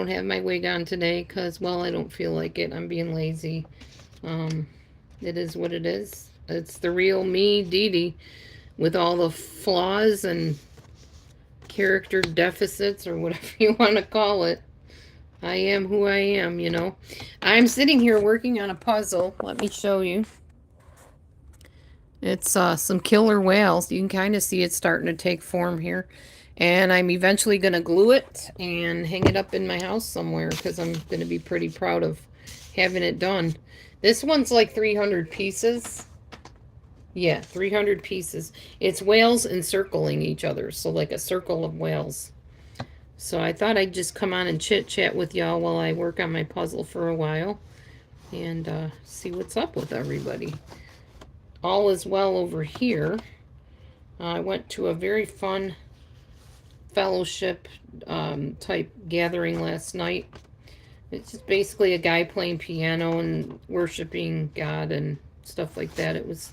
don't have my wig on today because, well, I don't feel like it. I'm being lazy. Um, it is what it is. It's the real me, Dee Dee, with all the flaws and character deficits or whatever you want to call it. I am who I am, you know. I'm sitting here working on a puzzle. Let me show you. It's some killer whales. You can kind of see it starting to take form here. And I'm eventually going to glue it and hang it up in my house somewhere because I'm going to be pretty proud of having it done. This one's like 300 pieces. Yeah, 300 pieces. It's whales encircling each other, so like a circle of whales. So I thought I'd just come on and chit-chat with y'all while I work on my puzzle for a while and see what's up with everybody. All is well over here. I went to a very fun fellowship type gathering last night. It's just basically a guy playing piano and worshiping God and stuff like that. It was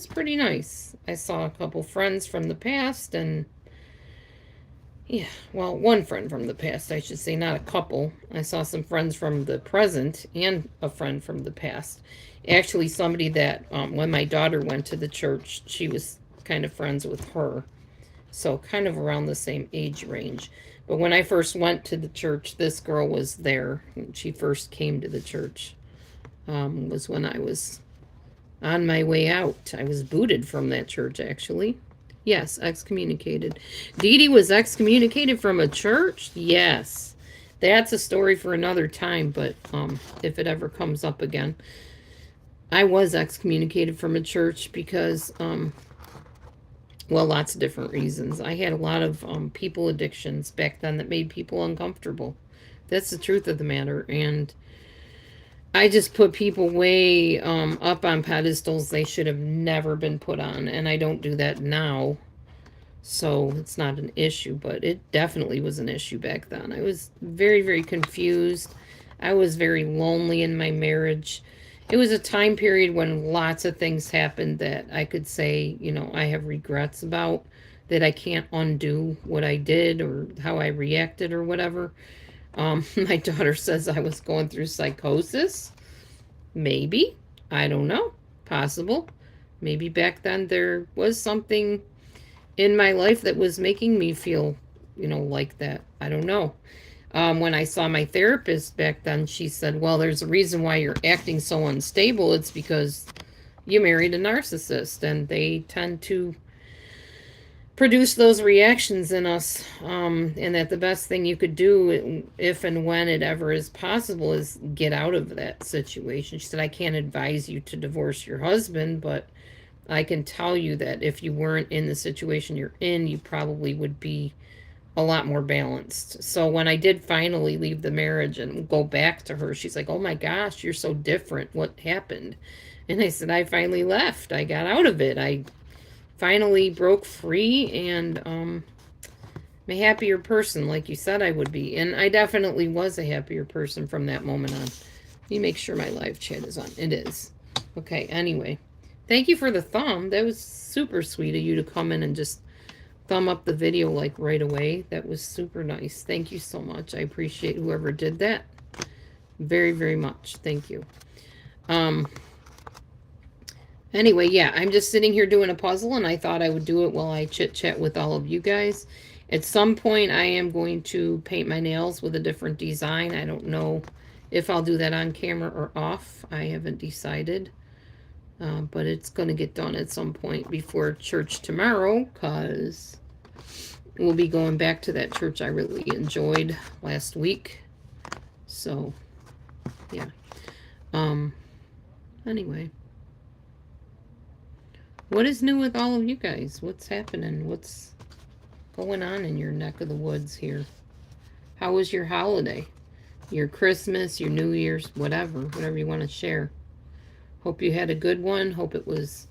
pretty nice. I saw a couple friends from the past and yeah, well, one friend from the past, I should say, not a couple. I saw some friends from the present and a friend from the past. Actually, somebody that, when my daughter went to the church, she was kind of friends with her. So, kind of around the same age range. But when I first went to the church, this girl was there. When she first came to the church, was when I was on my way out. I was booted from that church, actually. Yes, excommunicated. Dee Dee was excommunicated from a church? Yes. That's a story for another time, but if it ever comes up again. I was excommunicated from a church because, well, lots of different reasons. I had a lot of people addictions back then that made people uncomfortable. That's the truth of the matter. And I just put people way up on pedestals they should have never been put on, and I don't do that now, so it's not an issue, but it definitely was an issue back then. I was very, very confused. I was very lonely in my marriage. It was a time period when lots of things happened that I could say, you know, I have regrets about, that I can't undo what I did or how I reacted or whatever. My daughter says I was going through psychosis. Maybe. I don't know. Possible. Maybe back then there was something in my life that was making me feel, you know, like that. I don't know. When I saw my therapist back then, she said, well, there's a reason why you're acting so unstable. It's because you married a narcissist and they tend to produce those reactions in us, and that the best thing you could do if and when it ever is possible is get out of that situation. She said, I can't advise you to divorce your husband, but I can tell you that if you weren't in the situation you're in, you probably would be a lot more balanced. So when I did finally leave the marriage and go back to her, she's like, oh my gosh, you're so different. What happened? And I said, I finally left. I got out of it. I finally broke free and I'm a happier person, like you said I would be. And I definitely was a happier person from that moment on. Let me make sure my live chat is on. It is. Okay, anyway. Thank you for the thumb. That was super sweet of you to come in and just thumb up the video like right away. That was super nice. Thank you so much. I appreciate whoever did that. Very, very much. Thank you. Anyway, yeah, I'm just sitting here doing a puzzle, and I thought I would do it while I chit-chat with all of you guys. At some point, I am going to paint my nails with a different design. I don't know if I'll do that on camera or off. I haven't decided. But it's going to get done at some point before church tomorrow, because we'll be going back to that church I really enjoyed last week. So, yeah. Anyway. What is new with all of you guys? What's happening? What's going on in your neck of the woods here? How was your holiday? Your Christmas, your New Year's, whatever you want to share. Hope you had a good one. Hope it was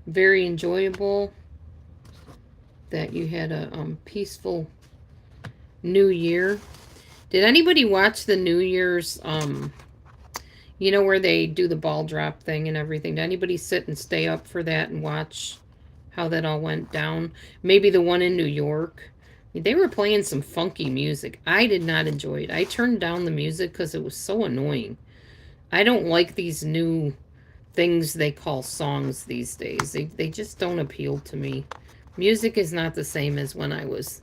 very enjoyable. That you had a peaceful New Year. Did anybody watch the New Year's, you know, where they do the ball drop thing and everything? Did anybody sit and stay up for that and watch how that all went down? Maybe the one in New York. They were playing some funky music. I did not enjoy it. I turned down the music because it was so annoying. I don't like these new things they call songs these days. They just don't appeal to me. Music is not the same as when I was,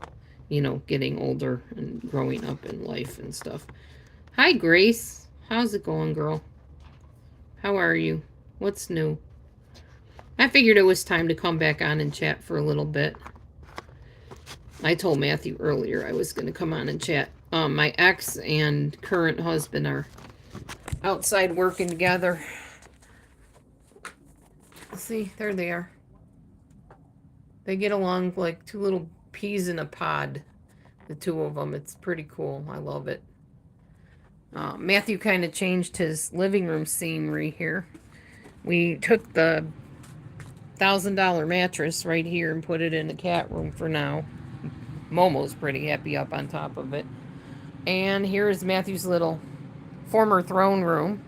getting older and growing up in life and stuff. Hi, Grace. How's it going, girl? How are you? What's new? I figured it was time to come back on and chat for a little bit. I told Matthew earlier I was going to come on and chat. My ex and current husband are outside working together. See, there they are. They get along like two little peas in a pod, the two of them. It's pretty cool. I love it. Matthew kind of changed his living room scenery here. We took the $1,000 mattress right here and put it in the cat room for now. Momo's pretty happy up on top of it. And here is Matthew's little former throne room.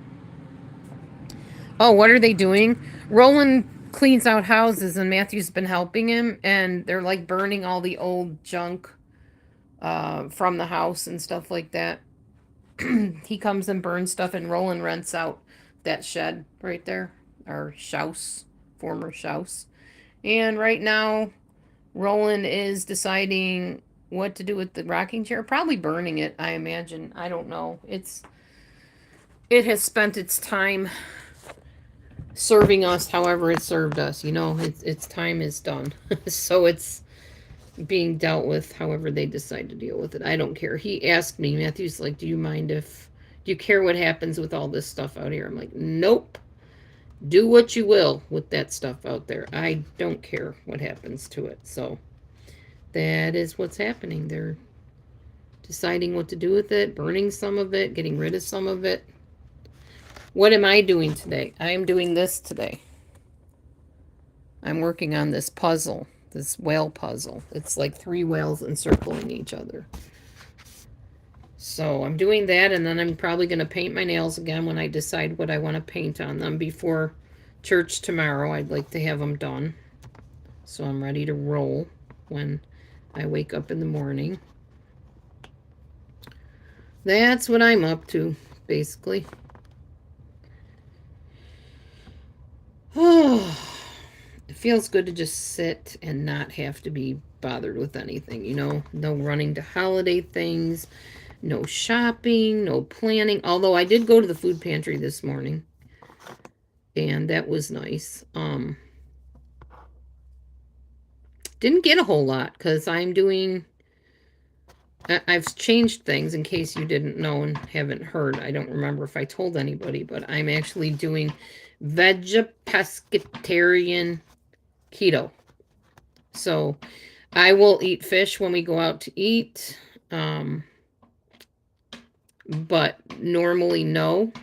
Oh, what are they doing? Roland cleans out houses and Matthew's been helping him, and they're like burning all the old junk from the house and stuff like that. He comes and burns stuff, and Roland rents out that shed right there, our house, former house. And right now, Roland is deciding what to do with the rocking chair. Probably burning it, I imagine. I don't know. It has spent its time serving us however it served us. Its time is done. So it's being dealt with however they decide to deal with it. I don't care. He asked me, Matthew's like, do you care what happens with all this stuff out here? I'm like, nope. Do what you will with that stuff out there. I don't care what happens to it. So that is what's happening. They're deciding what to do with it, burning some of it, getting rid of some of it. What am I doing today? I am doing this today. I'm working on this puzzle, this whale puzzle. It's like 3 whales encircling each other. So I'm doing that, and then I'm probably going to paint my nails again when I decide what I want to paint on them before church tomorrow. I'd like to have them done. So I'm ready to roll when I wake up in the morning. That's what I'm up to, basically. Oh, it feels good to just sit and not have to be bothered with anything, no running to holiday things, no shopping, no planning. Although I did go to the food pantry this morning, and that was nice. Didn't get a whole lot because I've changed things in case you didn't know and haven't heard. I don't remember if I told anybody, but I'm actually doing pescatarian keto. So I will eat fish when we go out to eat. But normally no.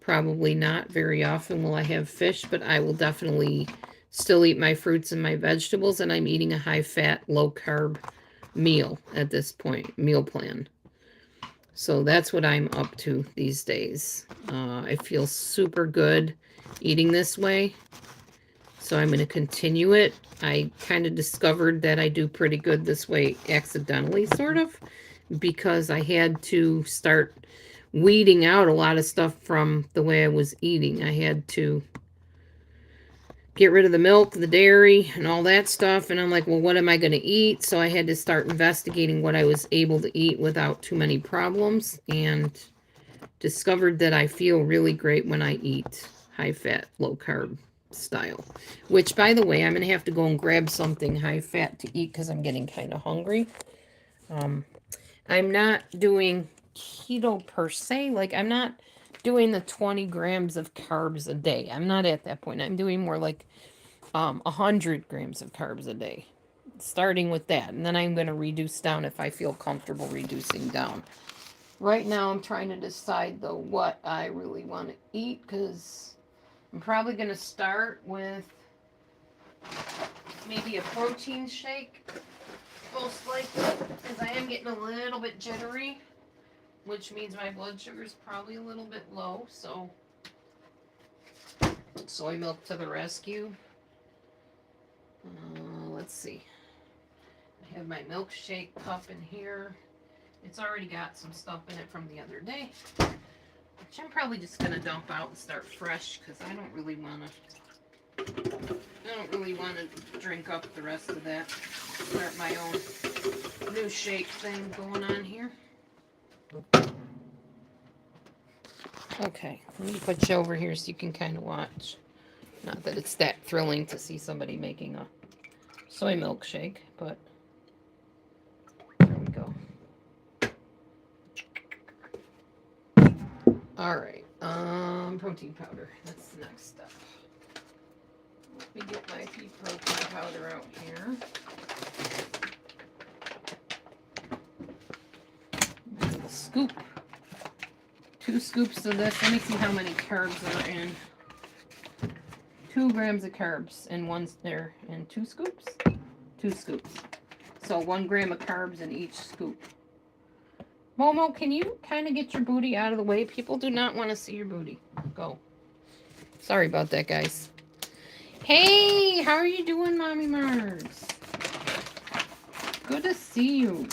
Probably not very often will I have fish, but I will definitely still eat my fruits and my vegetables, and I'm eating a high-fat, low-carb meal at this point, meal plan. So that's what I'm up to these days. I feel super good eating this way, so I'm going to continue it. I kind of discovered that I do pretty good this way accidentally, sort of, because I had to start weeding out a lot of stuff from the way I was eating. I had to get rid of the milk, the dairy, and all that stuff. And I'm like, well, what am I going to eat? So I had to start investigating what I was able to eat without too many problems, and discovered that I feel really great when I eat high-fat, low-carb style. Which, by the way, I'm going to have to go and grab something high-fat to eat because I'm getting kind of hungry. I'm not doing keto per se. Like, I'm not doing the 20 grams of carbs a day. I'm not at that point. I'm doing more like 100 grams of carbs a day, starting with that. And then I'm going to reduce down if I feel comfortable reducing down. Right now, I'm trying to decide, though, what I really want to eat, because I'm probably going to start with maybe a protein shake, most likely, because I am getting a little bit jittery, which means my blood sugar is probably a little bit low. So soy milk to the rescue. Let's see. Have my milkshake cup in here. It's already got some stuff in it from the other day, which I'm probably just gonna dump out and start fresh because I don't really want to drink up the rest of that. Start my own new shake thing going on here. Okay, let me put you over here so you can kind of watch. Not that it's that thrilling to see somebody making a soy milkshake, but there we go. All right, protein powder. That's the next step. Let me get my pea protein powder out here. A scoop. 2 scoops of this. Let me see how many carbs are in. 2 grams of carbs in one there, and 2 scoops? 2 scoops. So 1 gram of carbs in each scoop. Momo, can you kind of get your booty out of the way? People do not want to see your booty. Go. Sorry about that, guys. Hey, how are you doing, Mommy Mars? Good to see you.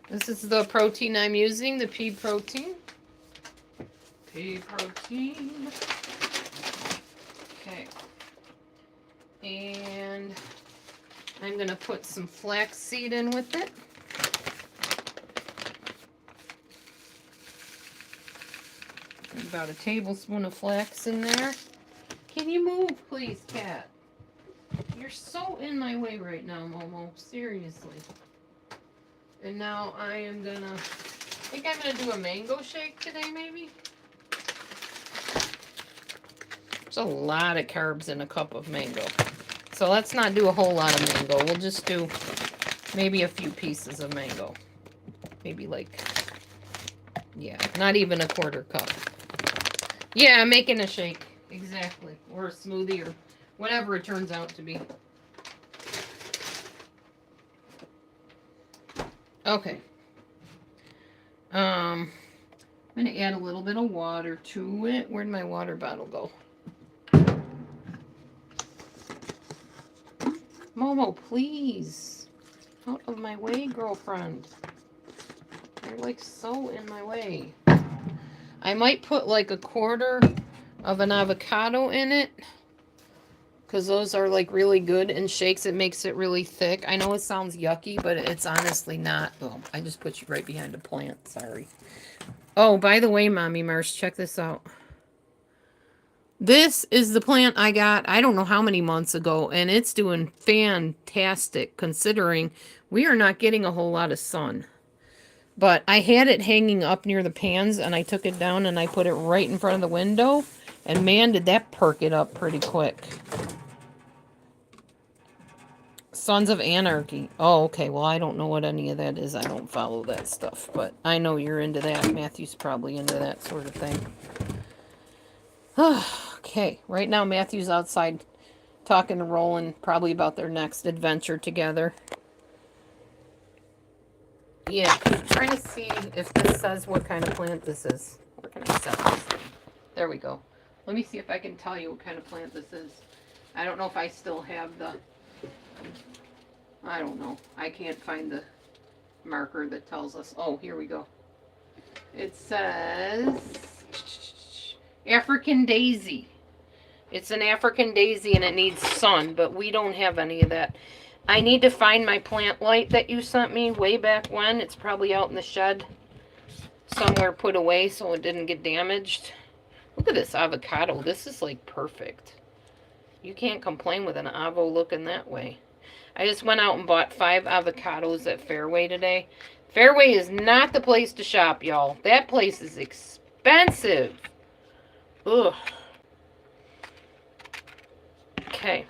This is the protein I'm using, the pea protein. Pea protein. Okay. And I'm going to put some flaxseed in with it. About a tablespoon of flax in there. Can you move, please, cat? You're so in my way right now, Momo. Seriously. And now I am gonna, I think I'm gonna do a mango shake today, maybe? There's a lot of carbs in a cup of mango. So let's not do a whole lot of mango. We'll just do maybe a few pieces of mango. Maybe like, yeah, not even a quarter cup. Yeah, I'm making a shake. Exactly. Or a smoothie or whatever it turns out to be. Okay. I'm going to add a little bit of water to it. Where'd my water bottle go? Momo, please. Out of my way, girlfriend. You're like so in my way. I might put like a quarter of an avocado in it. Because those are like really good in shakes. It makes it really thick. I know it sounds yucky, but it's honestly not. Oh, I just put you right behind a plant. Sorry. Oh, by the way, Mommy Mars, check this out. This is the plant I got, I don't know how many months ago, and it's doing fantastic considering we are not getting a whole lot of sun. But I had it hanging up near the pans, and I took it down and I put it right in front of the window, and man, did that perk it up pretty quick. Sons of Anarchy. Oh, okay. Well, I don't know what any of that is. I don't follow that stuff, but I know you're into that. Matthew's probably into that sort of thing. Okay. Right now, Matthew's outside talking to Roland probably about their next adventure together. Yeah. I'm trying to see if this says what kind of plant this is. Where can I set this? There we go. Let me see if I can tell you what kind of plant this is. I don't know if I still have the... I don't know. I can't find the marker that tells us. Oh, here we go. It says African daisy. It's an African daisy and it needs sun, but we don't have any of that. I need to find my plant light that you sent me way back when. It's probably out in the shed somewhere put away so it didn't get damaged. Look at this avocado. This is like perfect. You can't complain with an avo looking that way. I just went out and bought 5 avocados at Fairway today. Fairway is not the place to shop, y'all. That place is expensive. Ugh. Okay.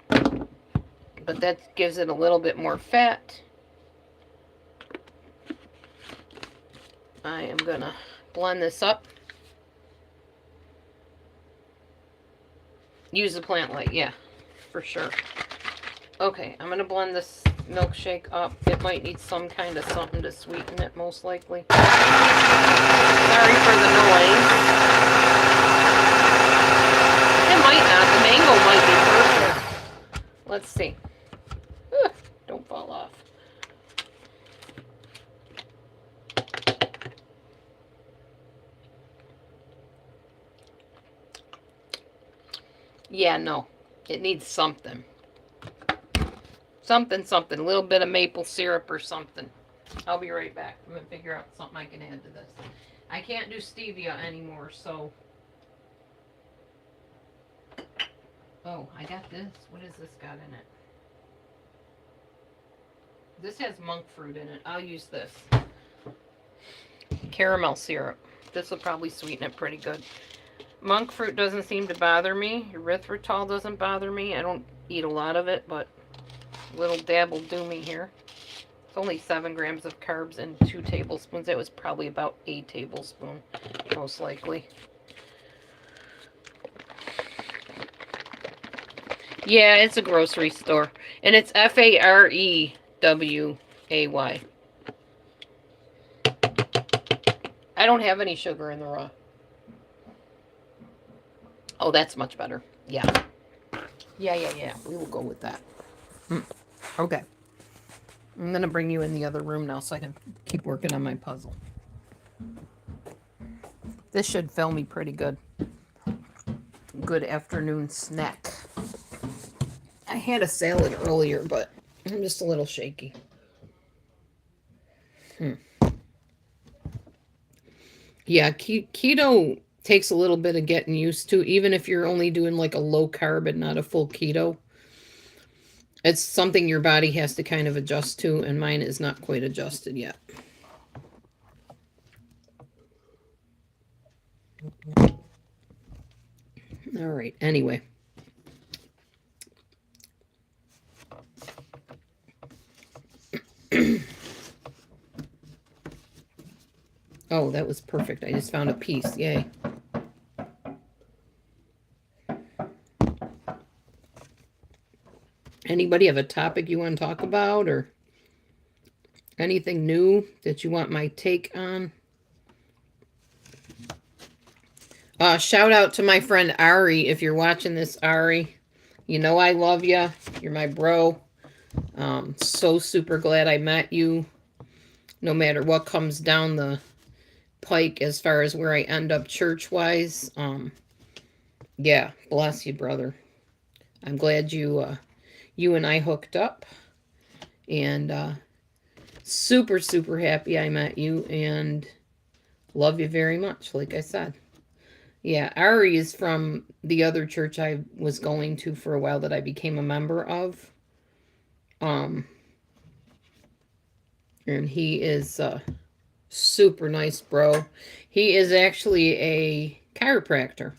But that gives it a little bit more fat. I am going to blend this up. Use the plant light, yeah, for sure. Okay, I'm going to blend this milkshake up. It might need some kind of something to sweeten it, most likely. Sorry for the noise. It might not. The mango might be perfect. Let's see. Ugh, don't fall Yeah, no. It needs something. Something. A little bit of maple syrup or something. I'll be right back. I'm going to figure out something I can add to this. I can't do stevia anymore, so... Oh, I got this. What has this got in it? This has monk fruit in it. I'll use this. Caramel syrup. This will probably sweeten it pretty good. Monk fruit doesn't seem to bother me. Erythritol doesn't bother me. I don't eat a lot of it, but a little dab will do me here. It's only 7 grams of carbs and 2 tablespoons. That was probably about a tablespoon, most likely. Yeah, it's a grocery store. And it's Fareway. I don't have any sugar in the raw. Oh, that's much better. Yeah. Yeah. We will go with that. Okay. I'm going to bring you in the other room now so I can keep working on my puzzle. This should fill me pretty good. Good afternoon snack. I had a salad earlier, but I'm just a little shaky. Yeah, keto takes a little bit of getting used to, even if you're only doing like a low carb and not a full keto. It's something your body has to kind of adjust to, and mine is not quite adjusted yet. All right, anyway. Oh, that was perfect. I just found a piece. Yay. Anybody have a topic you want to talk about or anything new that you want my take on? Shout out to my friend Ari. If you're watching this, Ari, you know I love you. You're my bro. So super glad I met you. No matter what comes down the pike as far as where I end up church-wise. Yeah, bless you, brother. I'm glad you and I hooked up. And super, super happy I met you and love you very much, like I said. Yeah, Ari is from the other church I was going to for a while that I became a member of. And he is super nice, bro. He is actually a chiropractor.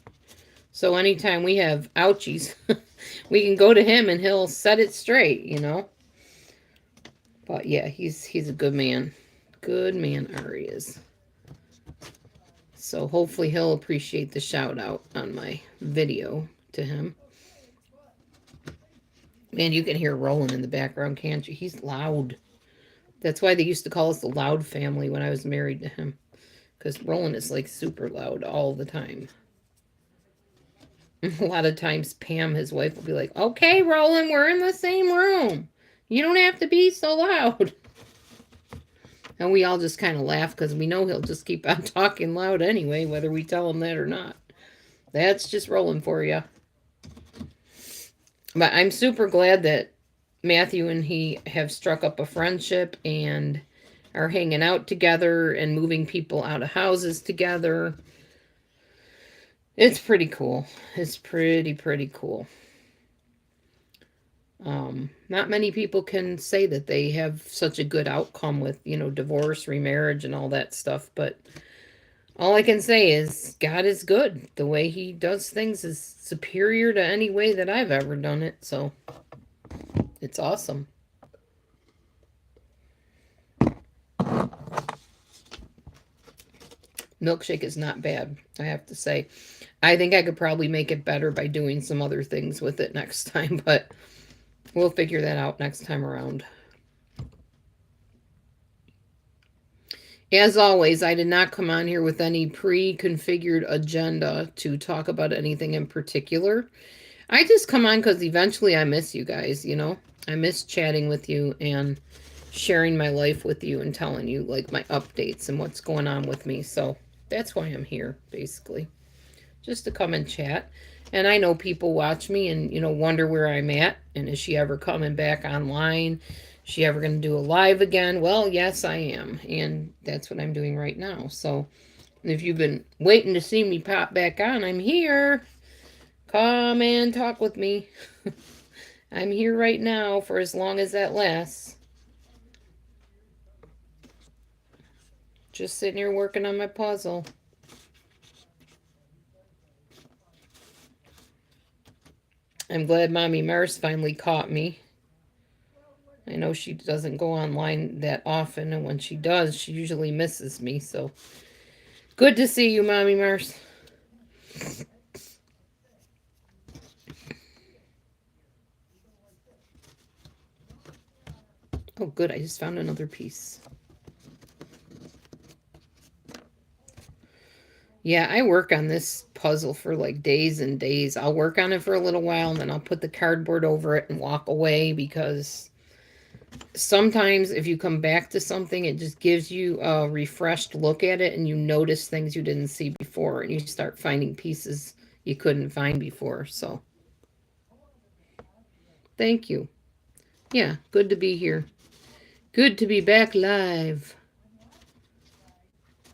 So anytime we have ouchies, we can go to him and he'll set it straight, you know. But yeah, he's a good man. Good man, Ari is. So hopefully he'll appreciate the shout out on my video to him. Man, you can hear Roland in the background, can't you? He's loud. That's why they used to call us the loud family when I was married to him. Because Roland is like super loud all the time. A lot of times Pam, his wife, will be like, okay, Roland, we're in the same room. You don't have to be so loud. And we all just kind of laugh because we know he'll just keep on talking loud anyway, whether we tell him that or not. That's just Roland for you. But I'm super glad that Matthew and he have struck up a friendship and are hanging out together and moving people out of houses together. It's pretty cool. It's pretty cool. Not many people can say that they have such a good outcome with, you know, divorce, remarriage, and all that stuff. But all I can say is God is good. The way he does things is superior to any way that I've ever done it. So it's awesome. Milkshake is not bad, I have to say. I think I could probably make it better by doing some other things with it next time, but we'll figure that out next time around. As always, I did not come on here with any pre-configured agenda to talk about anything in particular. I just come on because eventually I miss you guys, you know? I miss chatting with you and sharing my life with you and telling you, like, my updates and what's going on with me. So that's why I'm here, basically. Just to come and chat. And I know people watch me and, wonder where I'm at. And is she ever coming back online? Is she ever going to do a live again? Well, yes, I am. And that's what I'm doing right now. So if you've been waiting to see me pop back on, I'm here. Come and talk with me. I'm here right now for as long as that lasts. Just sitting here working on my puzzle. I'm glad Mommy Mars finally caught me. I know she doesn't go online that often, and when she does, she usually misses me, so good to see you, Mommy Mars. Oh, good, I just found another piece. Yeah, I work on this puzzle for like days and days. I'll work on it for a little while, and then I'll put the cardboard over it and walk away, because sometimes if you come back to something, it just gives you a refreshed look at it, and you notice things you didn't see before, and you start finding pieces you couldn't find before. So thank you. Yeah, good to be here. Good to be back live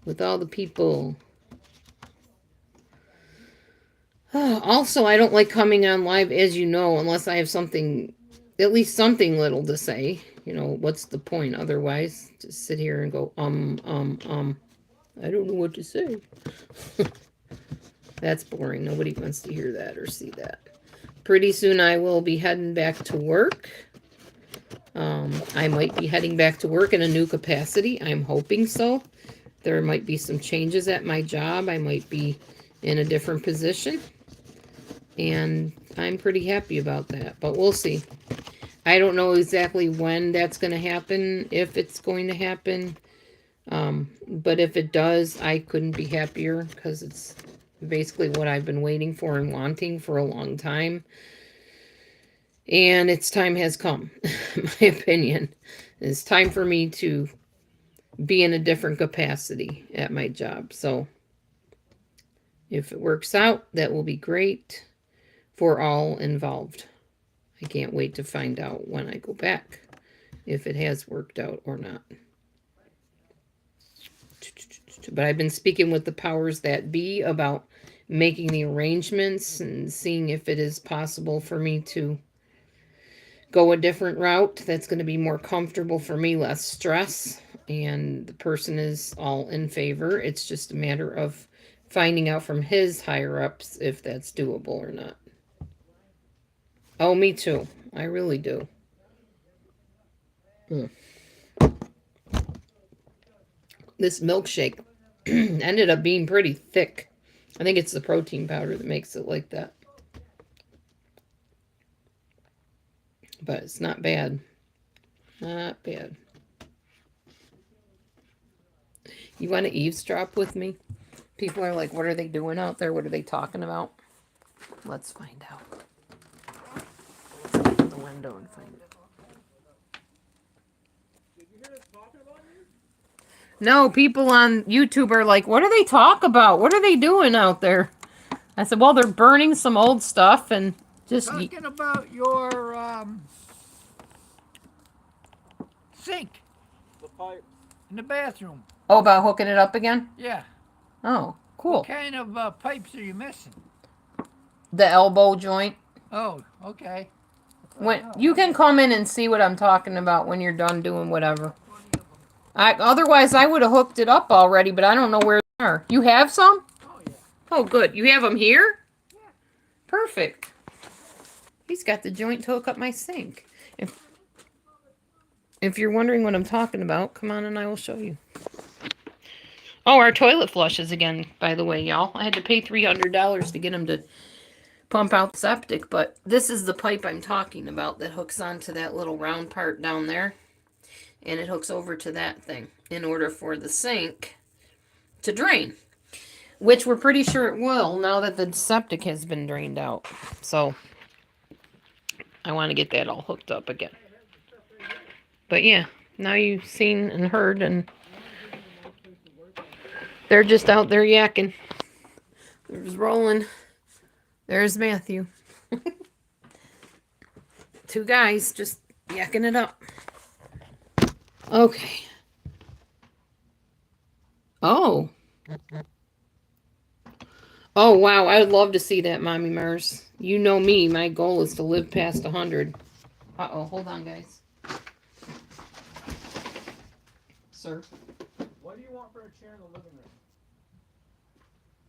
with all the people. Also, I don't like coming on live, as you know, unless I have something, at least something little to say. What's the point otherwise? Just sit here and go, I don't know what to say. That's boring. Nobody wants to hear that or see that. Pretty soon I will be heading back to work. I might be heading back to work in a new capacity. I'm hoping so. There might be some changes at my job. I might be in a different position. And I'm pretty happy about that. But we'll see. I don't know exactly when that's going to happen, if it's going to happen. But if it does, I couldn't be happier, because it's basically what I've been waiting for and wanting for a long time. And its time has come, in my opinion. It's time for me to be in a different capacity at my job. So if it works out, that will be great for all involved. I can't wait to find out when I go back, if it has worked out or not. But I've been speaking with the powers that be about making the arrangements and seeing if it is possible for me to go a different route that's going to be more comfortable for me, less stress. And the person is all in favor. It's just a matter of finding out from his higher-ups if that's doable or not. Oh, me too. I really do. This milkshake ended up being pretty thick. I think it's the protein powder that makes it like that. But it's not bad. Not bad. You want to eavesdrop with me? People are like, what are they doing out there? What are they talking about? Let's find out. Let's open the window and find out. No, people on YouTube are like, what do they talk about? What are they doing out there? I said, well, they're burning some old stuff and just... Talking about your sink. The pipe. In the bathroom. Oh, about hooking it up again? Yeah. Oh, cool. What kind of pipes are you missing? The elbow joint. Oh, okay. When you can come in and see what I'm talking about when you're done doing whatever. Otherwise, I would have hooked it up already, but I don't know where they are. You have some? Oh, yeah. Oh, good. You have them here? Yeah. Perfect. He's got the joint to hook up my sink. If you're wondering what I'm talking about, come on and I will show you. Oh, our toilet flushes again, by the way, y'all. I had to pay $300 to get them to pump out the septic, but this is the pipe I'm talking about that hooks onto that little round part down there. And it hooks over to that thing in order for the sink to drain, which we're pretty sure it will now that the septic has been drained out. So I want to get that all hooked up again. But yeah, now you've seen and heard, and they're just out there yakking. They're just rolling. There's Matthew. Two guys just yakking it up. Okay. Oh. Oh, wow. I would love to see that, Mommy Mars. You know me. My goal is to live past 100. Uh-oh. Hold on, guys. Sir. What do you want for a chair in the living room?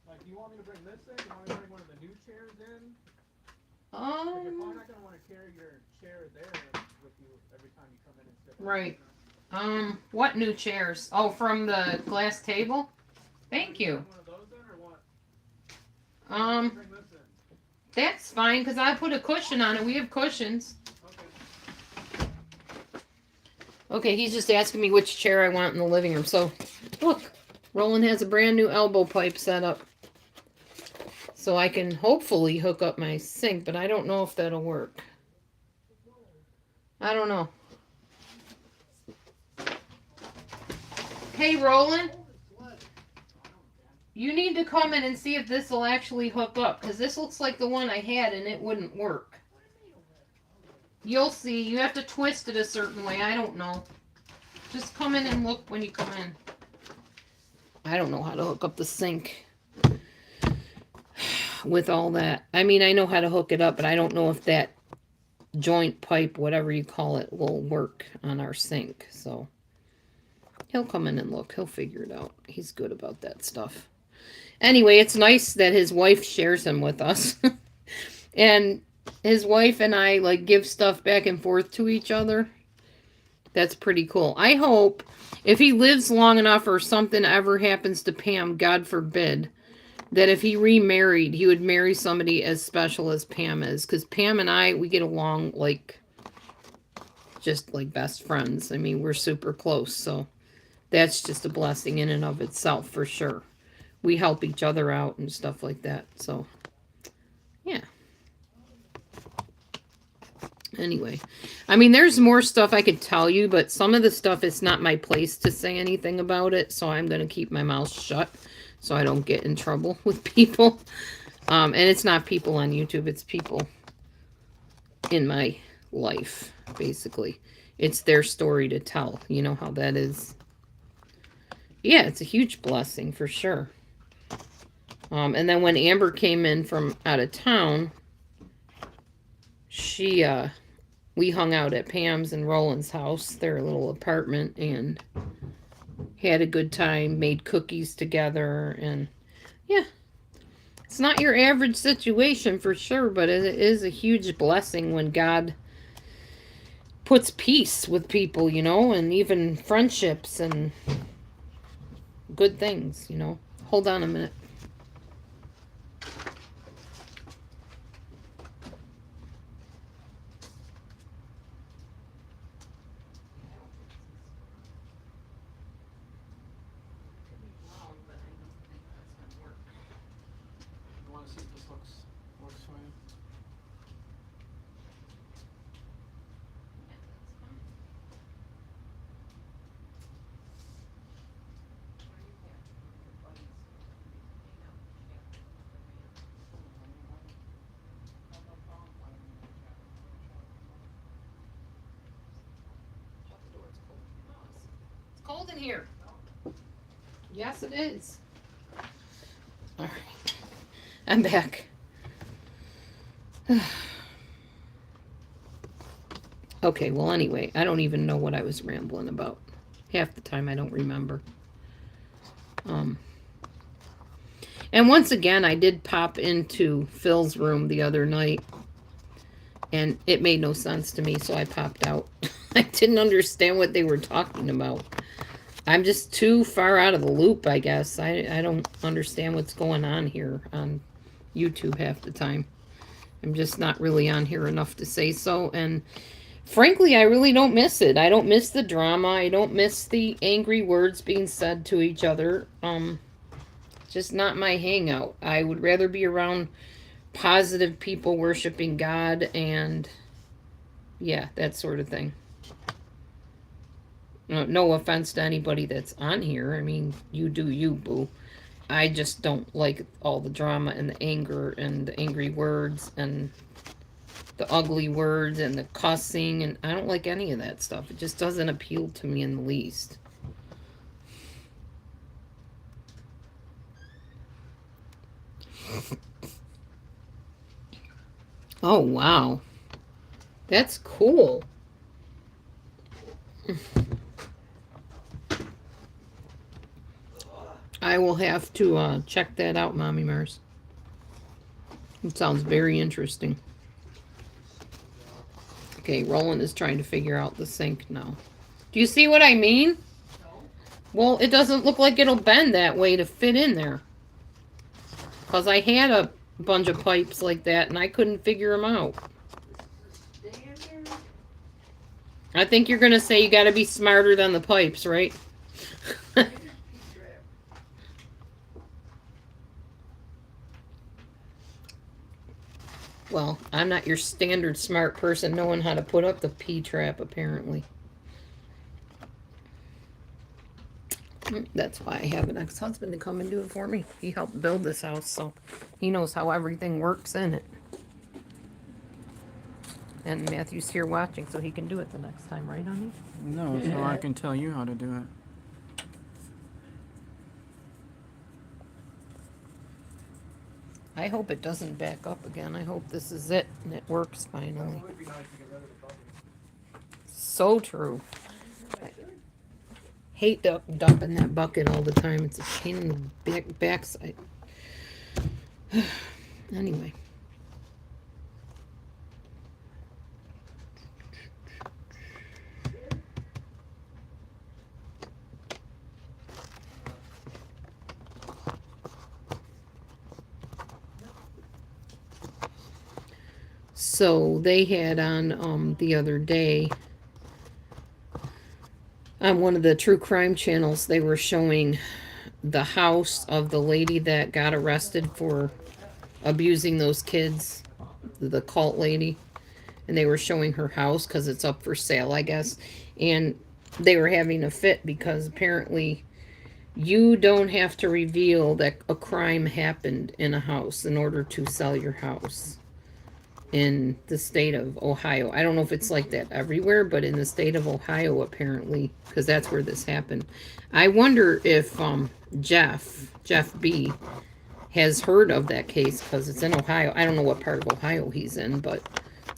Like, do you want me to bring this in? Do you want me to bring one of the new chairs in? Like, you're probably not going to want to carry your chair there with you every time you come in and sit. Right. What new chairs? Oh, from the glass table? Thank you. One of those in or what? Bring this in. That's fine, because I put a cushion on it. We have cushions. Okay. Okay, he's just asking me which chair I want in the living room. So, look, Roland has a brand new elbow pipe set up. So I can hopefully hook up my sink, but I don't know if that'll work. I don't know. Hey, Roland. You need to come in and see if this will actually hook up, because this looks like the one I had and it wouldn't work. You'll see. You have to twist it a certain way. I don't know. Just come in and look when you come in. I don't know how to hook up the sink with all that. I mean, I know how to hook it up, but I don't know if that joint pipe, whatever you call it, will work on our sink. So he'll come in and look. He'll figure it out. He's good about that stuff. Anyway, it's nice that his wife shares him with us. And his wife and I, like, give stuff back and forth to each other. That's pretty cool. I hope if he lives long enough or something ever happens to Pam, God forbid, that if he remarried, he would marry somebody as special as Pam is. Because Pam and I, we get along like, just like best friends. I mean, we're super close. So that's just a blessing in and of itself, for sure. We help each other out and stuff like that. So, yeah. Anyway, I mean, there's more stuff I could tell you, but some of the stuff, it's not my place to say anything about it. So I'm going to keep my mouth shut so I don't get in trouble with people. And it's not people on YouTube. It's people in my life, basically. It's their story to tell. You know how that is. Yeah, it's a huge blessing for sure. And then when Amber came in from out of town, we hung out at Pam's and Roland's house, their little apartment, and had a good time, made cookies together, and yeah. It's not your average situation for sure, but it is a huge blessing when God puts peace with people, you know, and even friendships and good things, you know. Hold on a minute. You want to see if this works for you? It's cold in here. Yes, it is. All right. I'm back. Okay, well, anyway, I don't even know what I was rambling about. Half the time I don't remember. And once again, I did pop into Phil's room the other night, and it made no sense to me, so I popped out. I didn't understand what they were talking about. I'm just too far out of the loop, I guess. I don't understand what's going on here on YouTube half the time. I'm just not really on here enough to say so, and frankly, I really don't miss it. I don't miss the drama. I don't miss the angry words being said to each other. Just not my hangout. I would rather be around positive people worshiping God and, yeah, that sort of thing. No offense to anybody that's on here. I mean, you do you, boo. I just don't like all the drama and the anger and the angry words and the ugly words and the cussing, and I don't like any of that stuff. It just doesn't appeal to me in the least. Oh, wow. That's cool. I will have to check that out, Mommy Mars. It sounds very interesting. Okay, Roland is trying to figure out the sink now. Do you see what I mean? Well, it doesn't look like it'll bend that way to fit in there. Because I had a bunch of pipes like that and I couldn't figure them out. I think you're going to say you got to be smarter than the pipes, right? Well, I'm not your standard smart person knowing how to put up the P-trap, apparently. That's why I have an ex-husband to come and do it for me. He helped build this house, so he knows how everything works in it. And Matthew's here watching, so he can do it the next time, right, honey? No, so I can tell you how to do it. I hope it doesn't back up again. I hope this is it and it works finally. So true. I hate dumping that bucket all the time. It's a pain in the backside. Anyway. So they had on the other day on one of the true crime channels, they were showing the house of the lady that got arrested for abusing those kids, the cult lady. And they were showing her house because it's up for sale, I guess. And they were having a fit because apparently you don't have to reveal that a crime happened in a house in order to sell your house. In the state of Ohio. I don't know if it's like that everywhere, but in the state of Ohio, apparently, because that's where this happened. I wonder if Jeff B, has heard of that case, because it's in Ohio. I don't know what part of Ohio he's in, but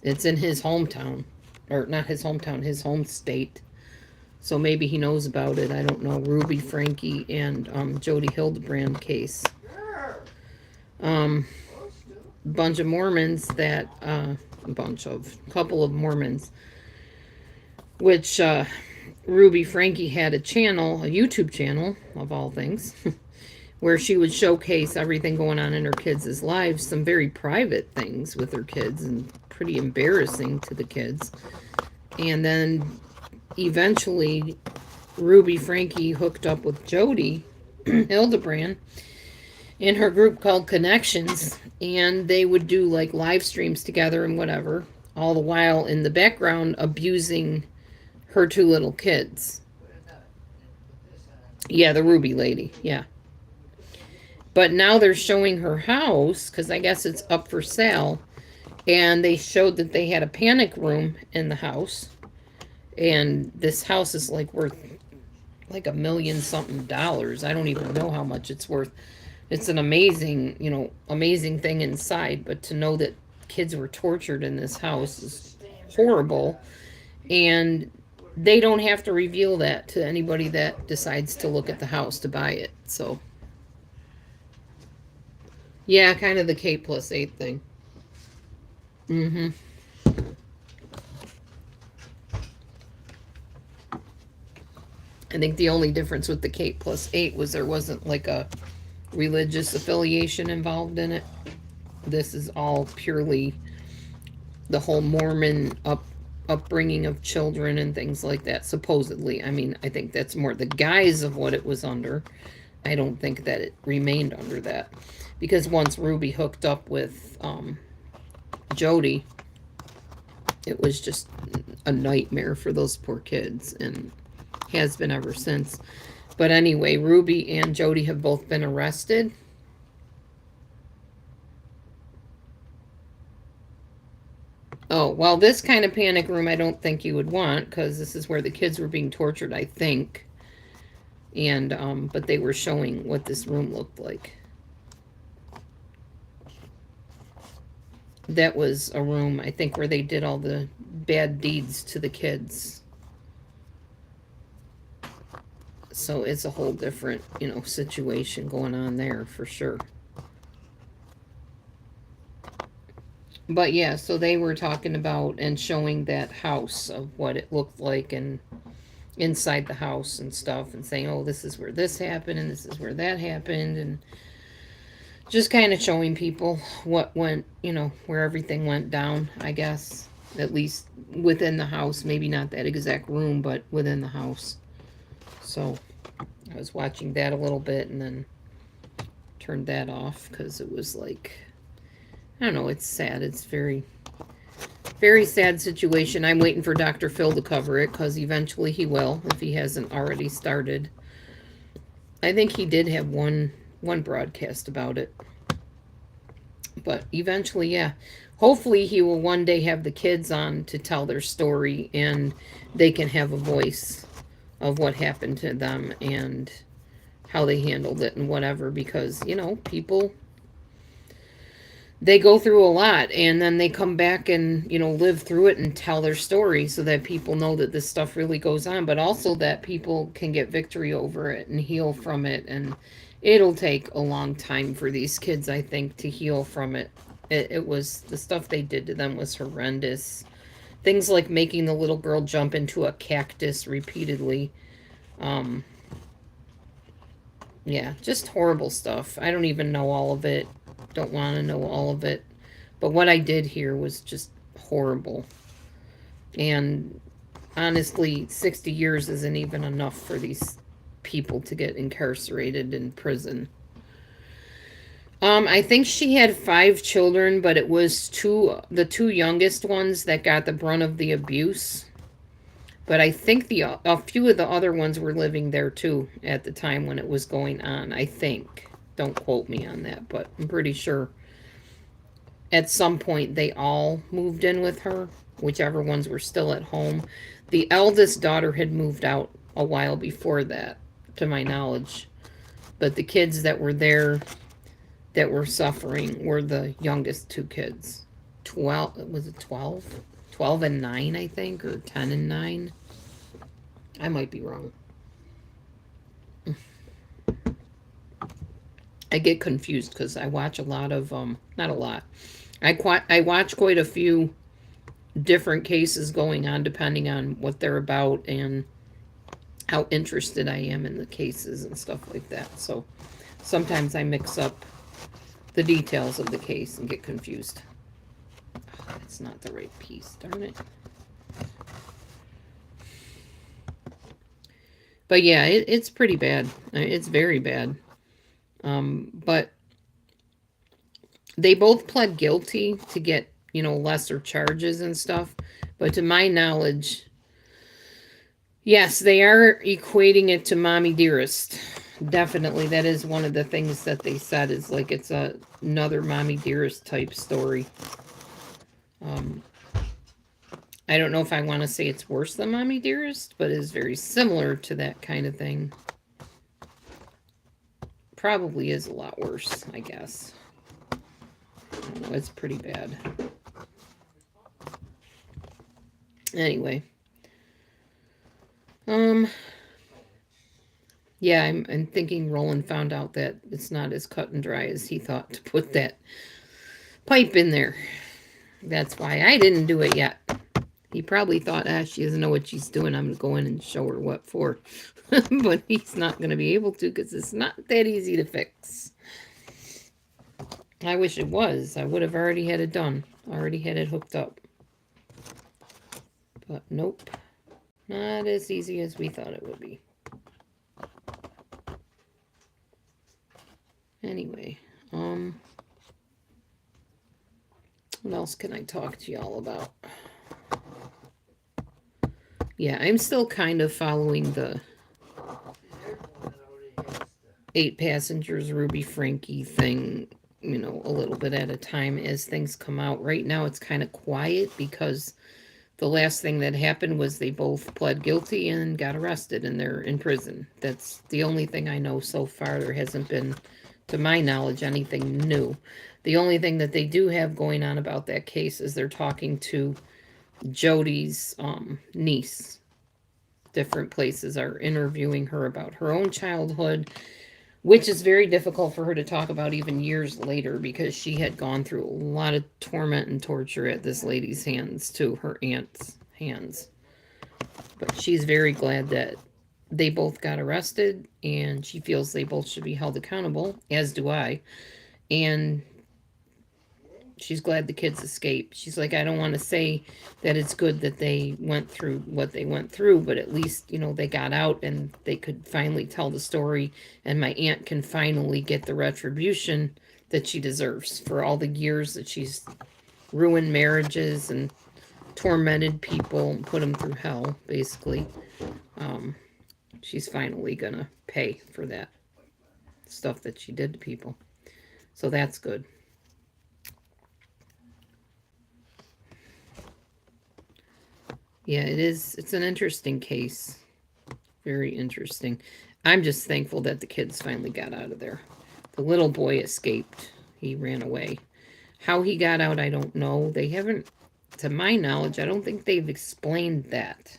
it's in his hometown. Or not his hometown, his home state. So maybe he knows about it. I don't know. Ruby Franke and Jody Hildebrand case. Bunch of Mormons that couple of Mormons, which Ruby Franke had a channel, a YouTube channel of all things, where she would showcase everything going on in her kids' lives, some very private things with her kids and pretty embarrassing to the kids. And then eventually Ruby Franke hooked up with Jody Hildebrand in her group called Connections, and they would do like live streams together and whatever, all the while in the background abusing her two little kids. Yeah, the Ruby lady, yeah. But now they're showing her house, because I guess it's up for sale, and they showed that they had a panic room in the house, and this house is like worth like $1 million something. I don't even know how much it's worth. It's an amazing, amazing thing inside, but to know that kids were tortured in this house is horrible. And they don't have to reveal that to anybody that decides to look at the house to buy it. So, yeah, kind of the K+8 thing. I think the only difference with the K+8 was there wasn't like a religious affiliation involved in it. This is all purely the whole Mormon upbringing of children and things like that, supposedly. I mean, I think that's more the guise of what it was under. I don't think that it remained under that, because once Ruby hooked up with Jody, it was just a nightmare for those poor kids, and has been ever since. But anyway, Ruby and Jody have both been arrested. Oh, well, this kind of panic room I don't think you would want, because this is where the kids were being tortured, I think. And, but they were showing what this room looked like. That was a room, I think, where they did all the bad deeds to the kids. So it's a whole different, you know, situation going on there for sure. But yeah, so they were talking about and showing that house of what it looked like and inside the house and stuff, and saying, oh, this is where this happened and this is where that happened, and just kind of showing people what went, you know, where everything went down, I guess, at least within the house. Maybe not that exact room, but within the house. So I was watching that a little bit and then turned that off because it was like, I don't know, it's sad. It's very, very sad situation. I'm waiting for Dr. Phil to cover it because eventually he will, if he hasn't already started. I think he did have one broadcast about it. But eventually, yeah. Hopefully he will one day have the kids on to tell their story and they can have a voice of what happened to them and how they handled it and whatever, because, you know, people, they go through a lot and then they come back and, you know, live through it and tell their story so that people know that this stuff really goes on, but also that people can get victory over it and heal from it. And it'll take a long time for these kids, I think, to heal from it. It was, the stuff they did to them was horrendous. Things like making the little girl jump into a cactus repeatedly. Yeah, just horrible stuff. I don't even know all of it. Don't want to know all of it. But what I did here was just horrible. And honestly, 60 years isn't even enough for these people to get incarcerated in prison. I think she had 5 children, but it was the two youngest ones that got the brunt of the abuse. But I think a few of the other ones were living there too at the time when it was going on, I think. Don't quote me on that, but I'm pretty sure at some point they all moved in with her, whichever ones were still at home. The eldest daughter had moved out a while before that, to my knowledge. But the kids that were there that were suffering were the youngest 2 kids. 12, was it 12? 12 and 9, I think, or 10 and 9. I might be wrong. I get confused because I watch a lot of, not a lot. I watch quite a few different cases going on depending on what they're about and how interested I am in the cases and stuff like that. So sometimes I mix up the details of the case and get confused. Oh, that's not the right piece, darn it. But yeah, it's pretty bad. It's very bad. But they both pled guilty to get, you know, lesser charges and stuff. But to my knowledge, yes, they are equating it to Mommy Dearest. Definitely, that is one of the things that they said, is like it's another Mommy Dearest type story. I don't know if I want to say it's worse than Mommy Dearest, but it is very similar to that kind of thing. Probably is a lot worse, I guess. I don't know, it's pretty bad. Anyway. Yeah, I'm thinking Roland found out that it's not as cut and dry as he thought to put that pipe in there. That's why I didn't do it yet. He probably thought, she doesn't know what she's doing. I'm going to go in and show her what for. But he's not going to be able to because it's not that easy to fix. I wish it was. I would have already had it done. Already had it hooked up. But nope. Not as easy as we thought it would be. Anyway, what else can I talk to y'all about? Yeah, I'm still kind of following the 8 Passengers, Ruby Frankie thing, you know, a little bit at a time as things come out. Right now it's kind of quiet because the last thing that happened was they both pled guilty and got arrested and they're in prison. That's the only thing I know so far. There hasn't been, to my knowledge, anything new. The only thing that they do have going on about that case is they're talking to Jody's niece. Different places are interviewing her about her own childhood, which is very difficult for her to talk about even years later because she had gone through a lot of torment and torture at this lady's hands too, her aunt's hands. But she's very glad that they both got arrested and she feels they both should be held accountable, as do I. And she's glad the kids escaped. She's like, I don't want to say that it's good that they went through what they went through, but at least, you know, they got out and they could finally tell the story and my aunt can finally get the retribution that she deserves for all the years that she's ruined marriages and tormented people and put them through hell, basically. She's finally gonna pay for that stuff that she did to people. So that's good. Yeah, it is. It's an interesting case. Very interesting. I'm just thankful that the kids finally got out of there. The little boy escaped. He ran away. How he got out, I don't know. They haven't, to my knowledge, I don't think they've explained that.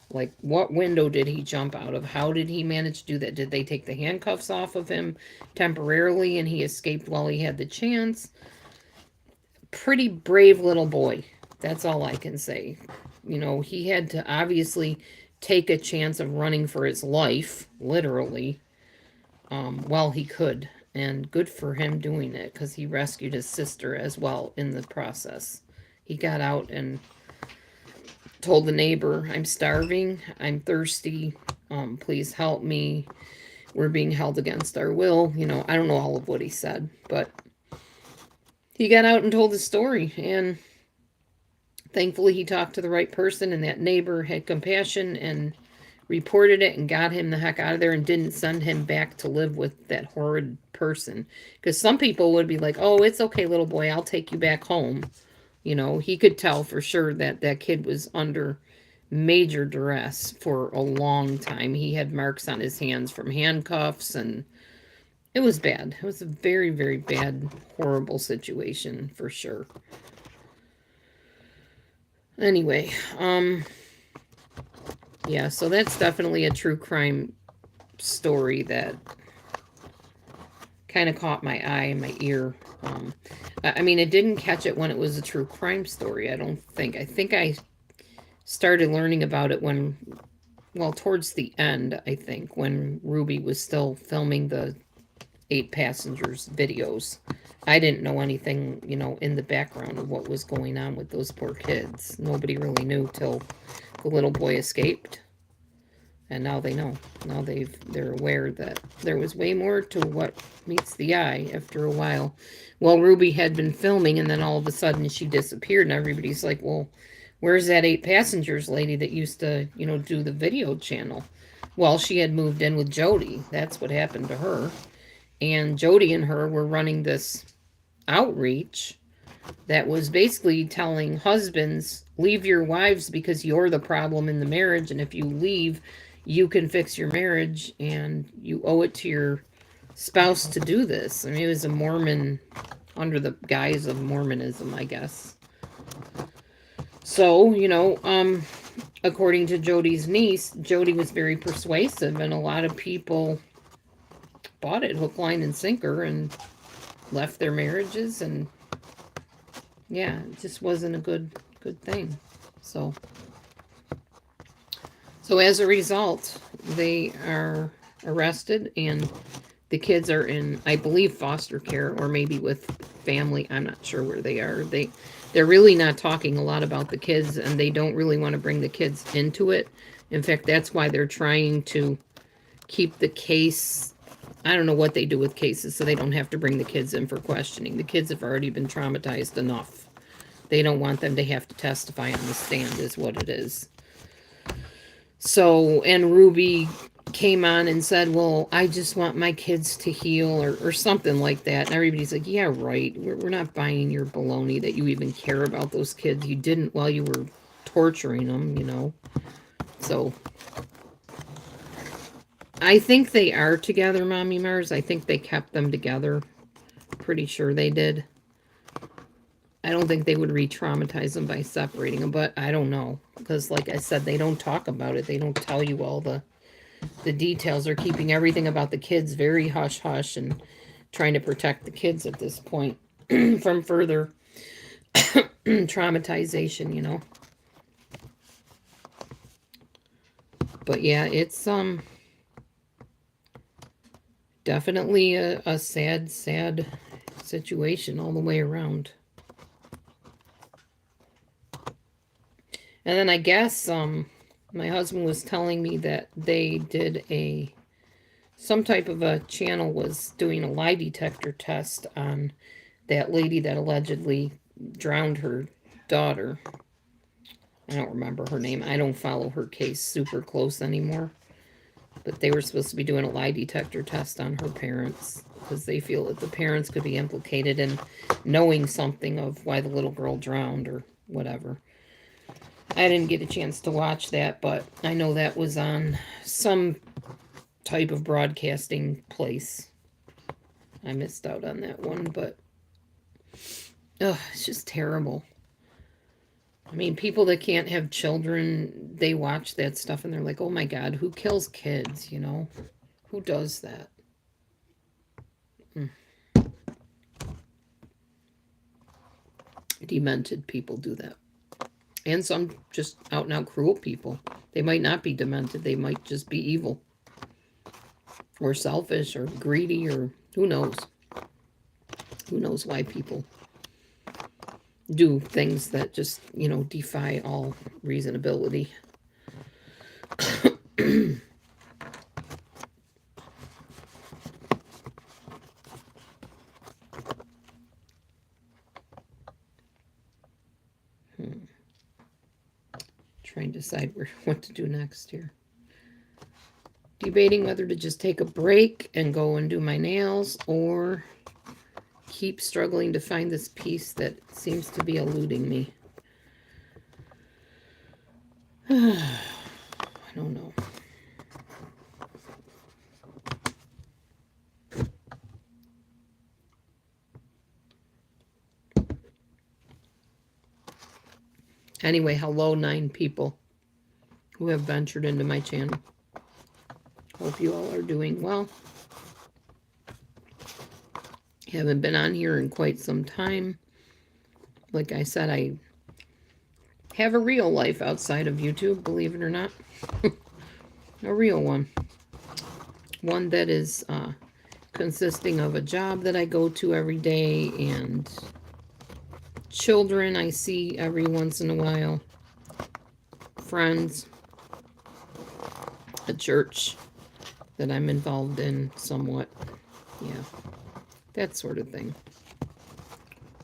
Like, what window did he jump out of? How did he manage to do that? Did they take the handcuffs off of him temporarily and he escaped while he had the chance? Pretty brave little boy. That's all I can say. You know, he had to obviously take a chance of running for his life, literally, while he could. And good for him doing it, because he rescued his sister as well in the process. He got out and told the neighbor, I'm starving, I'm thirsty, please help me. We're being held against our will. You know, I don't know all of what he said, but he got out and told his story, and thankfully he talked to the right person, and that neighbor had compassion and reported it and got him the heck out of there and didn't send him back to live with that horrid person. Because some people would be like, oh, it's okay, little boy, I'll take you back home. You know, he could tell for sure that that kid was under major duress for a long time. He had marks on his hands from handcuffs, and it was bad. It was a very, very bad, horrible situation for sure. Anyway, yeah, so that's definitely a true crime story that kind of caught my eye and my ear. I mean, it didn't catch it when it was a true crime story, I don't think. I think I started learning about it when, well, towards the end, I think, when Ruby was still filming the 8 Passengers videos. I didn't know anything, you know, in the background of what was going on with those poor kids. Nobody really knew till the little boy escaped. And now they know. Now they're aware that there was way more to what meets the eye after a while. Well, Ruby had been filming, and then all of a sudden she disappeared, and everybody's like, well, where's that 8 Passengers lady that used to, you know, do the video channel? Well, she had moved in with Jody. That's what happened to her. And Jody and her were running this outreach that was basically telling husbands, leave your wives because you're the problem in the marriage, and if you leave, you can fix your marriage, and you owe it to your spouse to do this. I mean, it was a Mormon, under the guise of Mormonism, I guess. So, you know, according to Jody's niece, Jody was very persuasive, and a lot of people bought it hook, line, and sinker and left their marriages, and yeah, it just wasn't a good thing. So as a result, they are arrested, and the kids are in, I believe, foster care, or maybe with family. I'm not sure where they are. They're really not talking a lot about the kids, and they don't really want to bring the kids into it. In fact, that's why they're trying to keep the case. I don't know what they do with cases, so they don't have to bring the kids in for questioning. The kids have already been traumatized enough. They don't want them to have to testify on the stand, is what it is. So, and Ruby came on and said, well, I just want my kids to heal or something like that. And everybody's like, yeah, right. We're not buying your baloney that you even care about those kids. You didn't while you were torturing them, you know. So I think they are together, Mommy Mars. I think they kept them together. Pretty sure they did. I don't think they would re-traumatize them by separating them, but I don't know. Because like I said, they don't talk about it. They don't tell you all the details. They're keeping everything about the kids very hush-hush and trying to protect the kids at this point from further traumatization, you know. But yeah, it's definitely a sad situation all the way around. And then I guess my husband was telling me that they did some type of a channel was doing a lie detector test on that lady that allegedly drowned her daughter. I don't remember her name. I don't follow her case super close anymore. But they were supposed to be doing a lie detector test on her parents because they feel that the parents could be implicated in knowing something of why the little girl drowned or whatever. I didn't get a chance to watch that, but I know that was on some type of broadcasting place. I missed out on that one, but it's just terrible. I mean, people that can't have children, they watch that stuff and they're like, oh my God, who kills kids, you know? Who does that? Demented people do that. And some just out and out cruel people. They might not be demented. They might just be evil. Or selfish or greedy or who knows. Who knows why people do things that just, you know, defy all reasonability. Trying to decide what to do next here. Debating whether to just take a break and go and do my nails or keep struggling to find this piece that seems to be eluding me. I don't know. Anyway, hello 9 people who have ventured into my channel. Hope you all are doing well. Haven't been on here in quite some time. Like I said, I have a real life outside of YouTube, believe it or not. A real one. One that is consisting of a job that I go to every day and children I see every once in a while. Friends. A church that I'm involved in somewhat. Yeah. That sort of thing.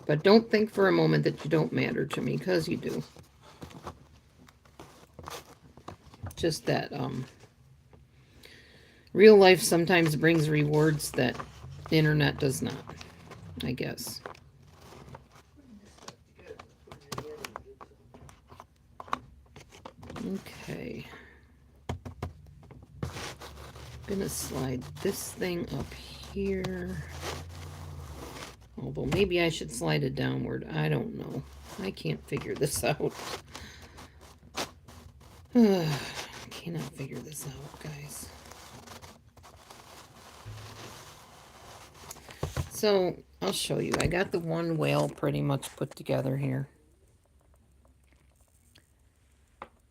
But don't think for a moment that you don't matter to me, because you do. Just that real life sometimes brings rewards that the internet does not, I guess. Okay. Gonna slide this thing up here. Although maybe I should slide it downward. I don't know. I can't figure this out. Cannot figure this out, guys. So, I'll show you. I got the one whale pretty much put together here.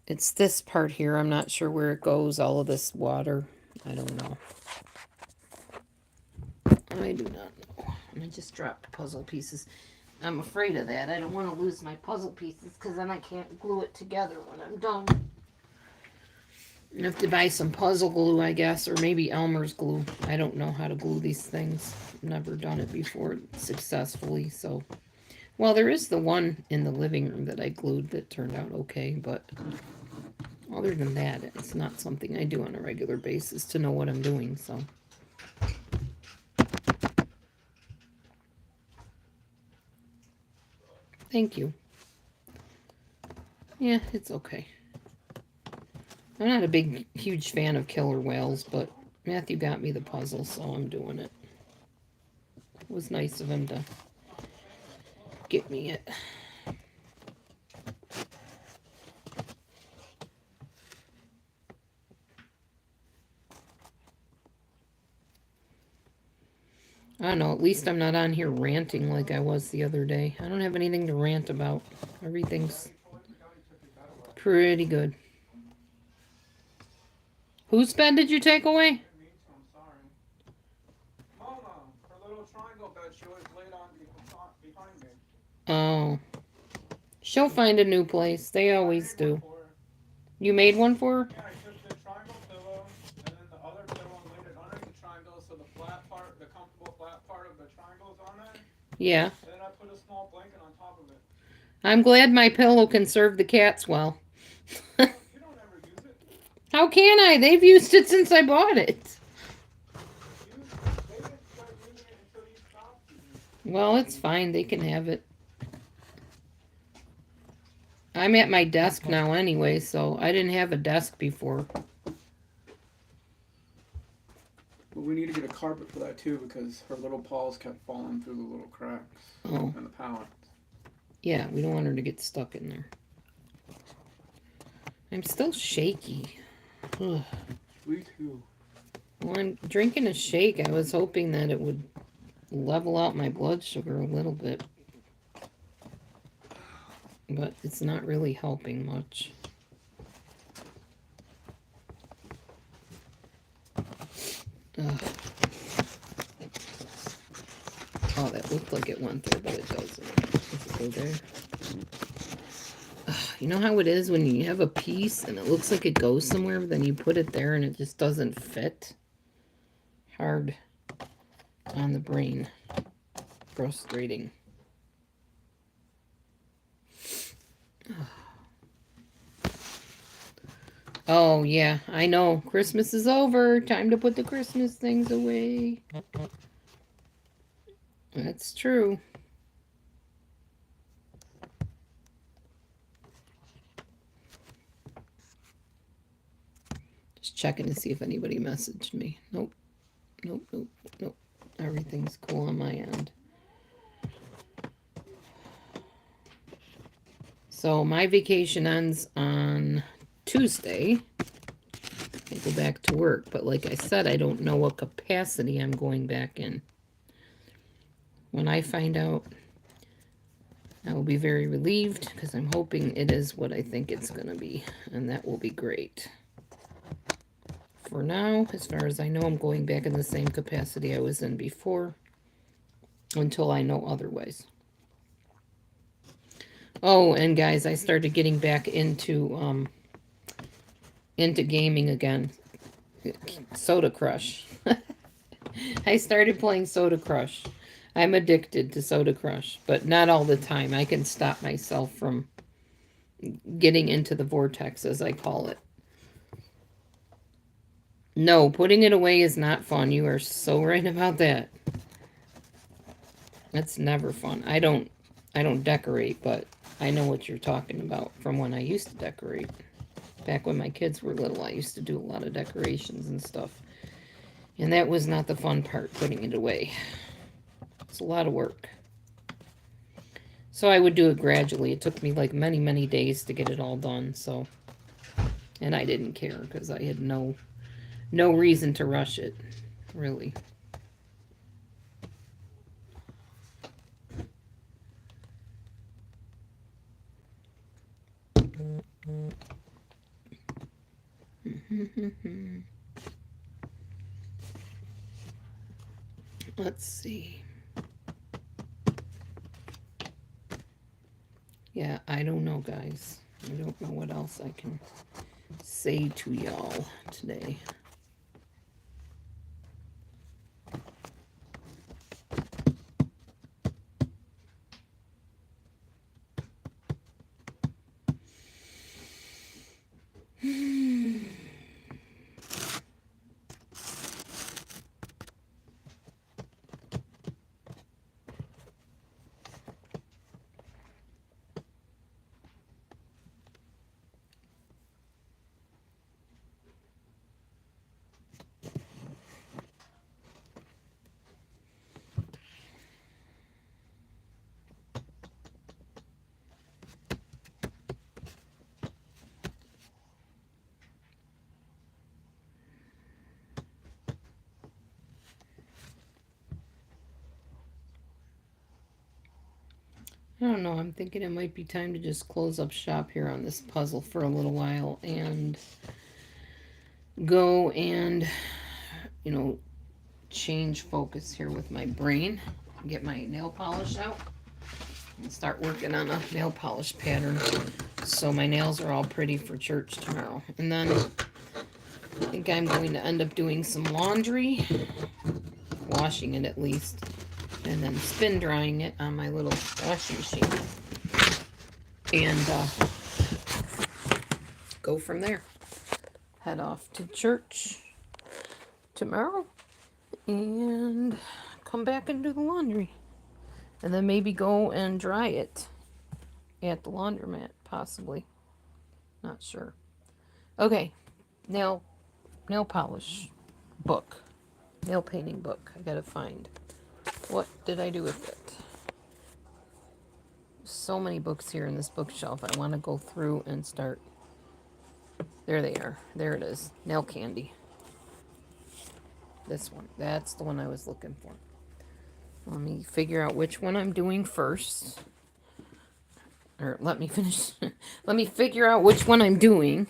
It's this part here. I'm not sure where it goes. All of this water. I don't know. I do not know. I just dropped puzzle pieces. I'm afraid of that. I don't want to lose my puzzle pieces because then I can't glue it together when I'm done. I have to buy some puzzle glue, I guess, or maybe Elmer's glue. I don't know how to glue these things. I've never done it before successfully, so. Well, there is the one in the living room that I glued that turned out okay, but other than that, it's not something I do on a regular basis to know what I'm doing, so. Thank you. Yeah, it's okay. I'm not a big, huge fan of killer whales, but Matthew got me the puzzle, so I'm doing it. It was nice of him to get me it. I don't know, at least I'm not on here ranting like I was the other day. I don't have anything to rant about. Everything's pretty good. Whose bed did you take away? Me too, I'm sorry. Mama, her little triangle bed she always laid on behind me. Oh. She'll find a new place. They always I made one do. for her. You made one for her? Yeah, I took the triangle pillow and then the other pillow and laid it under the triangle so the flat part, the comfortable flat part of the triangle is on it. Yeah. And then I put a small blanket on top of it. I'm glad my pillow can serve the cats well. You don't ever use it. How can I? They've used it since I bought it. They didn't start using it until you stopped using it. Well, it's fine. They can have it. I'm at my desk now anyway, so I didn't have a desk before. But we need to get a carpet for that too because her little paws kept falling through the little cracks Oh. in the pallet. Yeah, we don't want her to get stuck in there. I'm still shaky. Ugh. Me too. Well, I'm drinking a shake. I was hoping that it would level out my blood sugar a little bit. But it's not really helping much. Ugh. Oh, that looked like it went there, but it doesn't. Does it go there? Ugh, you know how it is when you have a piece and it looks like it goes somewhere, but then you put it there and it just doesn't fit? Hard on the brain. Frustrating. Oh, yeah, I know. Christmas is over. Time to put the Christmas things away. That's true. Just checking to see if anybody messaged me. Nope. Nope, nope, nope. Everything's cool on my end. So my vacation ends on Tuesday. I go back to work, but like I said, I don't know what capacity I'm going back in. When I find out, I will be very relieved because I'm hoping it is what I think it's going to be, and that will be great. For now, as far as I know, I'm going back in the same capacity I was in before until I know otherwise. Oh, and guys, I started getting back into gaming again. Soda Crush. I started playing Soda Crush. I'm addicted to Soda Crush, but not all the time. I can stop myself from getting into the vortex, as I call it. No, putting it away is not fun. You are so right about that. That's never fun. I don't decorate, but I know what you're talking about from when I used to decorate. Back when my kids were little, I used to do a lot of decorations and stuff. And that was not the fun part, putting it away. It's a lot of work. So I would do it gradually. It took me like many, many days to get it all done, so. And I didn't care because I had no reason to rush it, really. Let's see. Yeah, I don't know, guys. I don't know what else I can say to y'all today. I don't know. I'm thinking it might be time to just close up shop here on this puzzle for a little while and go and, change focus here with my brain. Get my nail polish out and start working on a nail polish pattern so my nails are all pretty for church tomorrow. And then I think I'm going to end up doing some laundry, washing it at least, and then spin drying it on my little washing machine. And go from there. Head off to church tomorrow and come back and do the laundry. And then maybe go and dry it at the laundromat, possibly. Not sure. Okay, nail polish book. Nail painting book. I gotta find. What did I do with it? So many books here in this bookshelf. I want to go through and start. There they are. There it is. Nail candy. This one. That's the one I was looking for. Let me figure out which one I'm doing first. Or let me finish. Let me figure out which one I'm doing.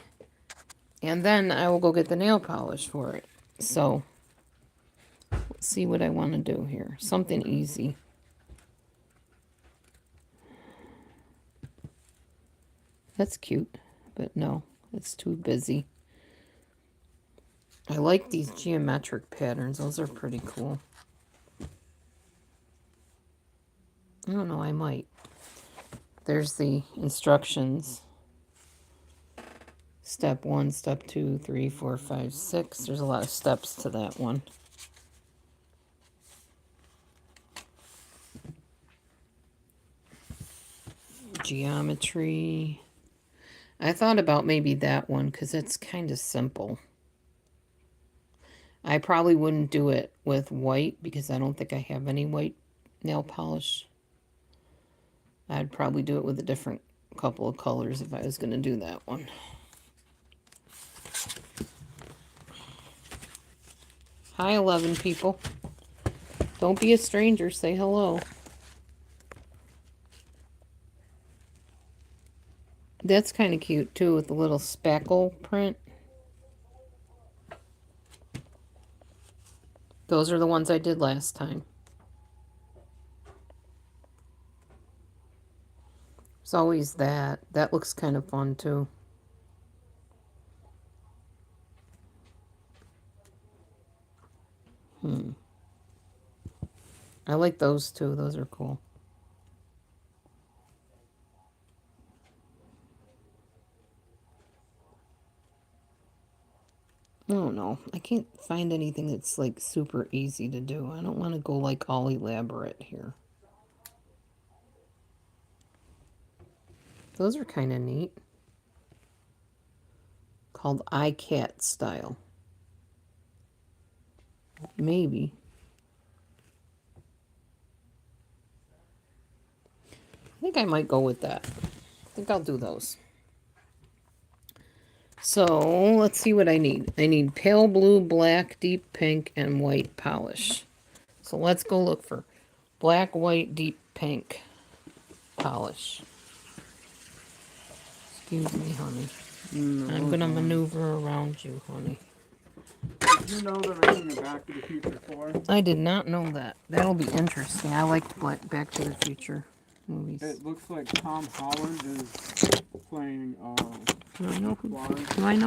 And then I will go get the nail polish for it. So, let's see what I want to do here. Something easy. That's cute. But no, it's too busy. I like these geometric patterns. Those are pretty cool. I don't know, I might. There's the instructions. Step 1, step 2, 3, 4, 5, 6. There's a lot of steps to that one. Geometry. I thought about maybe that one because it's kind of simple. I probably wouldn't do it with white because I don't think I have any white nail polish. I'd probably do it with a different couple of colors if I was going to do that one. Hi, 11 people. Don't be a stranger. Say hello. That's kind of cute, too, with the little spackle print. Those are the ones I did last time. There's always that. That looks kind of fun, too. I like those, too. Those are cool. I don't know. I can't find anything that's like super easy to do. I don't want to go like all elaborate here. Those are kind of neat. Called iCat style. Maybe. I think I might go with that. I think I'll do those. So, let's see what I need. I need pale blue, black, deep pink, and white polish. So let's go look for black, white, deep pink polish. Excuse me, honey. I'm going to maneuver around you, honey. You know that I'm in the Back to the Future 4? I did not know that. That'll be interesting. I liked Back to the Future movies. It looks like Tom Holland is playing, Do I know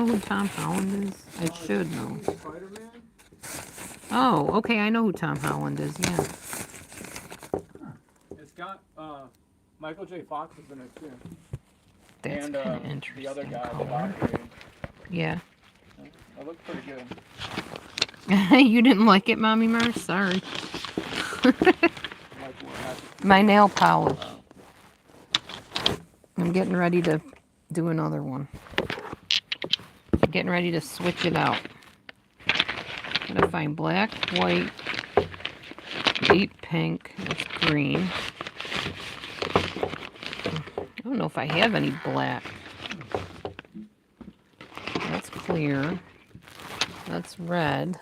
who Tom Holland is? I should know. Spider-Man? Oh, okay, I know who Tom Holland is, yeah. It's got, Michael J. Fox is in it, too. That's And, kind of interesting. the other guy, the color. doctor. Yeah. It looked pretty good. You didn't like it, Mommy Mars? Sorry. Like what happened. My nail polish. I'm getting ready to do another one. I'm getting ready to switch it out. I'm gonna find black, white, deep pink, that's green. I don't know if I have any black. That's clear. That's red.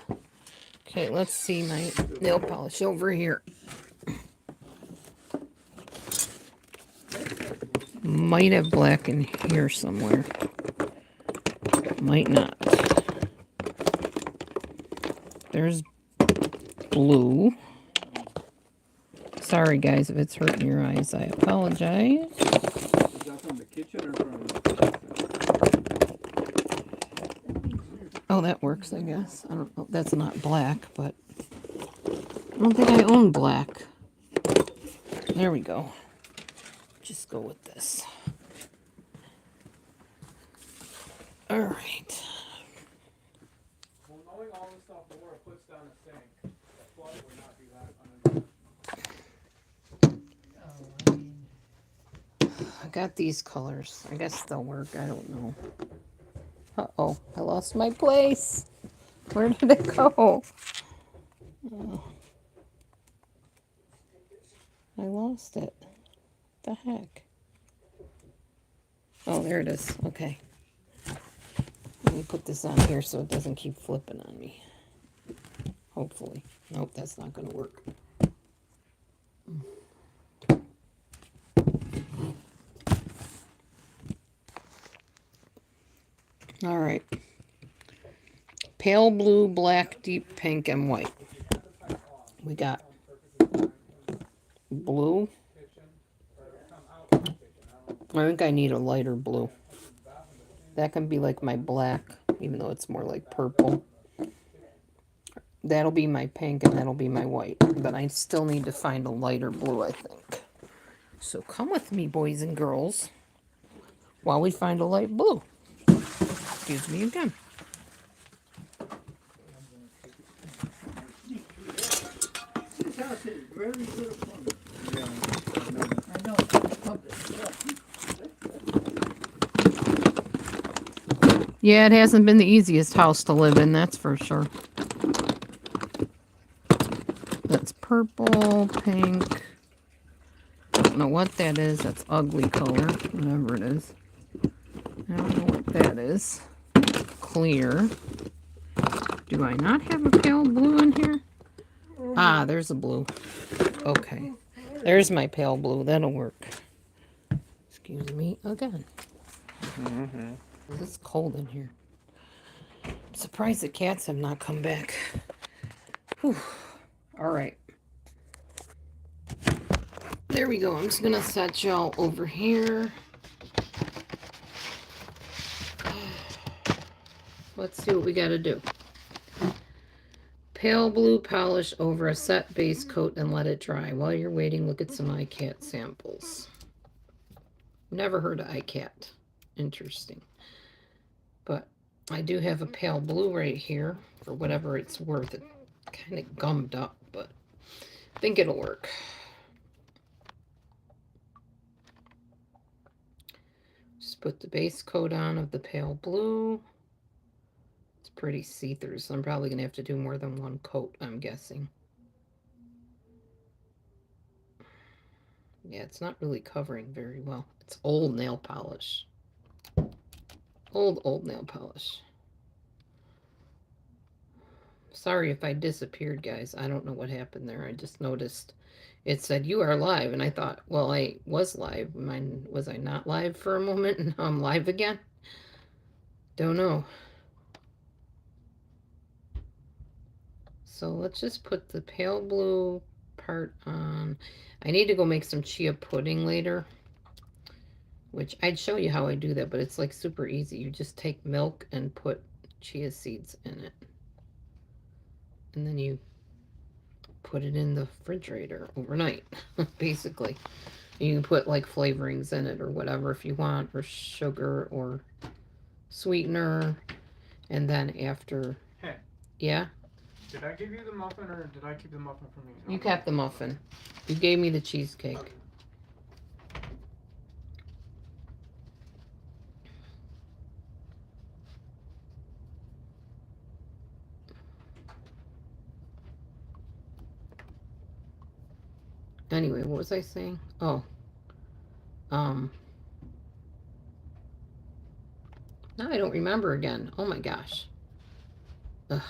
Okay, let's see my nail polish over here. Might have black in here somewhere. Might not. There's blue. Sorry guys if it's hurting your eyes. I apologize. Is that from the kitchen or from? Oh, that works, I guess. I don't know. That's not black, but I don't think I own black. There we go. Just go with this. All right. Well, knowing all this stuff, Laura puts down a sink. The flood would not be that underground. I got these colors. I guess they'll work. I don't know. Uh-oh. I lost my place. Where did it go? Oh. I lost it. What the heck? Oh, there it is. Okay. Let me put this on here so it doesn't keep flipping on me. Hopefully. Nope, that's not going to work. All right. Pale blue, black, deep pink, and white. We got blue. I think I need a lighter blue. That can be like my black, even though it's more like purple. That'll be my pink and that'll be my white. But I still need to find a lighter blue, I think. So come with me, boys and girls, while we find a light blue. Excuse me again. I know. Yeah, it hasn't been the easiest house to live in, that's for sure. That's purple, pink. I don't know what that is. That's ugly color, whatever it is. I don't know what that is. Clear. Do I not have a pale blue in here? Ah, there's a blue. Okay. There's my pale blue. That'll work. Excuse me again. It's cold in here. I'm surprised the cats have not come back. Whew. All right. There we go. I'm just going to set y'all over here. Let's see what we got to do. Pale blue polish over a set base coat and let it dry. While you're waiting, look at some iCat samples. Never heard of iCat. Interesting. But I do have a pale blue right here for whatever it's worth. It kind of gummed up, but I think it'll work. Just put the base coat on of the pale blue. It's pretty see-through, so I'm probably going to have to do more than one coat, I'm guessing. Yeah, it's not really covering very well. It's old nail polish. Old nail polish. Sorry if I disappeared, guys. I don't know what happened there. I just noticed it said you are live, and I thought, well, I was live. Was I not live for a moment, and now I'm live again? Don't know. So let's just put the pale blue part on. I need to go make some chia pudding later, which I'd show you how I do that, but it's like super easy. You just take milk and put chia seeds in it. And then you put it in the refrigerator overnight, basically. You can put like flavorings in it or whatever if you want, or sugar or sweetener. And then after, Hey. Yeah? Did I give you the muffin or did I keep the muffin for me? You kept the muffin. You gave me the cheesecake. Okay. Anyway, what was I saying? Oh. Now I don't remember again. Oh my gosh. Ugh.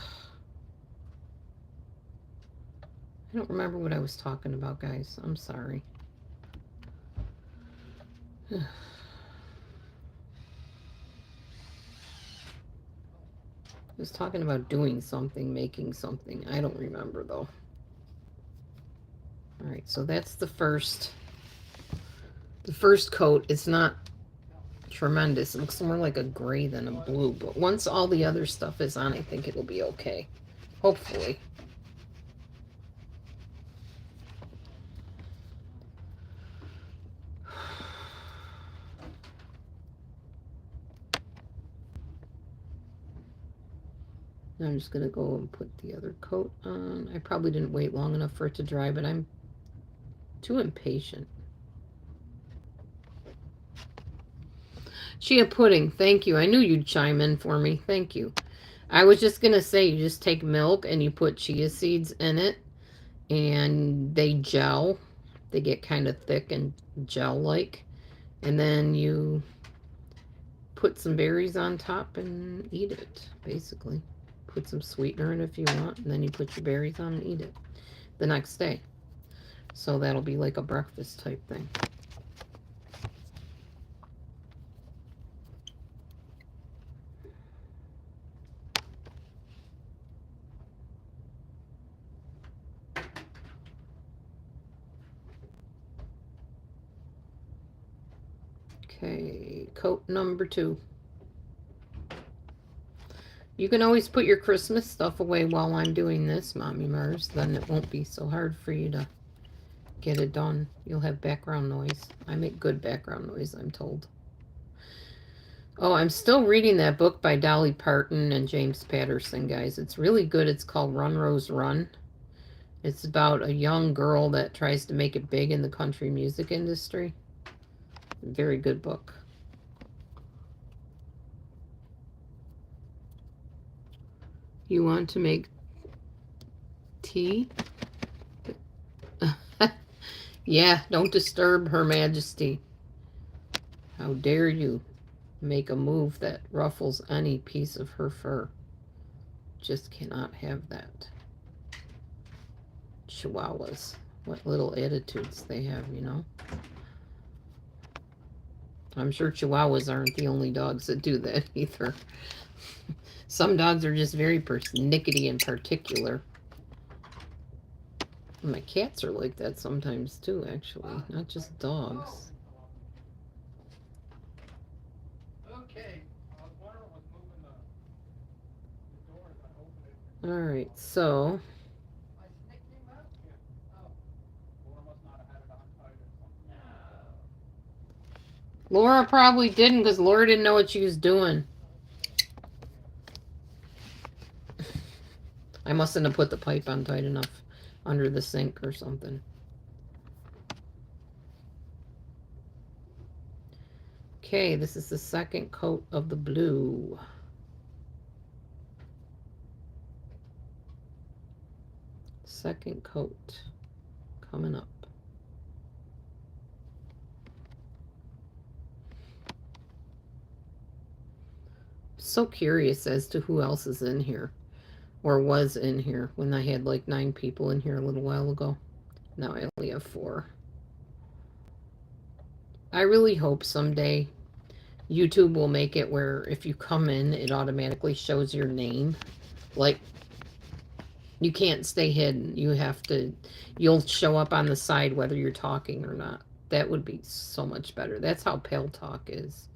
I don't remember what I was talking about, guys. I'm sorry. I was talking about doing something, making something. I don't remember though. Alright, so that's the first coat. It's not tremendous. It looks more like a gray than a blue, but once all the other stuff is on, I think it'll be okay. Hopefully. I'm just gonna go and put the other coat on. I probably didn't wait long enough for it to dry, but I'm too impatient. Chia pudding, thank you. I knew you'd chime in for me. Thank you. I was just gonna say, you just take milk and you put chia seeds in it, and they gel. They get kind of thick and gel-like, and then you put some berries on top and eat it, basically. Put some sweetener in if you want, and then you put your berries on and eat it the next day. So that'll be like a breakfast type thing. Okay, coat number 2. You can always put your Christmas stuff away while I'm doing this, Mommy Mars. Then it won't be so hard for you to get it done. You'll have background noise. I make good background noise, I'm told. Oh, I'm still reading that book by Dolly Parton and James Patterson, guys. It's really good. It's called Run, Rose, Run. It's about a young girl that tries to make it big in the country music industry. Very good book. You want to make tea? Yeah, don't disturb Her Majesty. How dare you make a move that ruffles any piece of her fur. Just cannot have that. Chihuahuas. What little attitudes they have, you know? I'm sure Chihuahuas aren't the only dogs that do that either. Some dogs are just very persnickety and particular. My cats are like that sometimes too, actually. Not just dogs. Okay. I was wondering what's moving the doors. I opened it. Alright, so... My snake came out? Oh. Laura must not have had it on tight or something. Laura probably didn't, because Laura didn't know what she was doing. I mustn't have put the pipe on tight enough under the sink or something. Okay, this is the second coat of the blue. Second coat coming up. So curious as to who else is in here. Or was in here when I had like 9 people in here a little while ago. Now I only have 4. I really hope someday YouTube will make it where if you come in, it automatically shows your name. Like, you can't stay hidden. You have to, you'll show up on the side whether you're talking or not. That would be so much better. That's how Pale Talk is.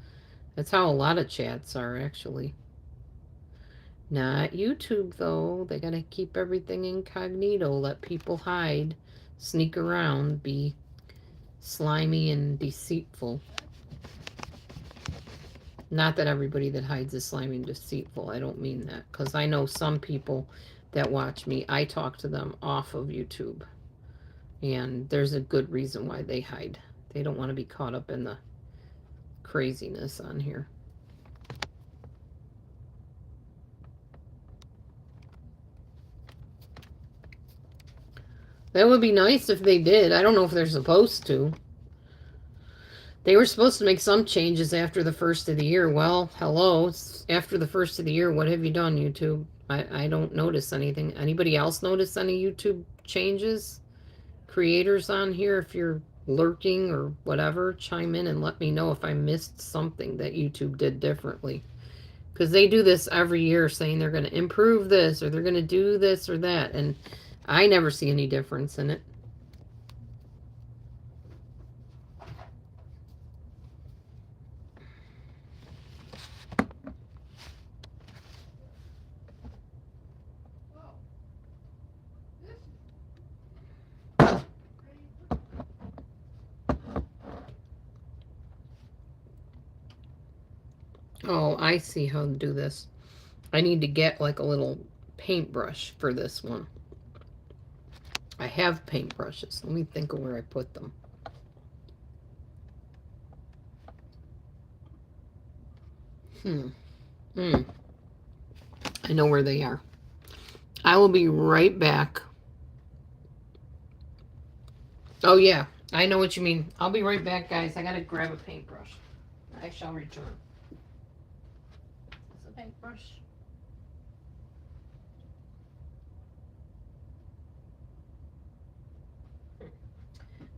That's how a lot of chats are, actually. Not YouTube, though. They gotta keep everything incognito. Let people hide, sneak around, be slimy and deceitful. Not that everybody that hides is slimy and deceitful. I don't mean that. Because I know some people that watch me, I talk to them off of YouTube. And there's a good reason why they hide. They don't want to be caught up in the craziness on here. That would be nice if they did. I don't know if they're supposed to. They were supposed to make some changes after the first of the year. Well, hello. It's after the first of the year. What have you done, YouTube? I don't notice anything. Anybody else notice any YouTube changes? Creators on here, if you're lurking or whatever, chime in and let me know if I missed something that YouTube did differently. Because they do this every year saying they're going to improve this or they're going to do this or that. And I never see any difference in it. Oh. This is Oh, I see how to do this. I need to get like a little paintbrush for this one. I have paintbrushes. Let me think of where I put them. I know where they are. I will be right back. Oh, yeah. I know what you mean. I'll be right back, guys. I gotta grab a paintbrush. I shall return. It's a paintbrush.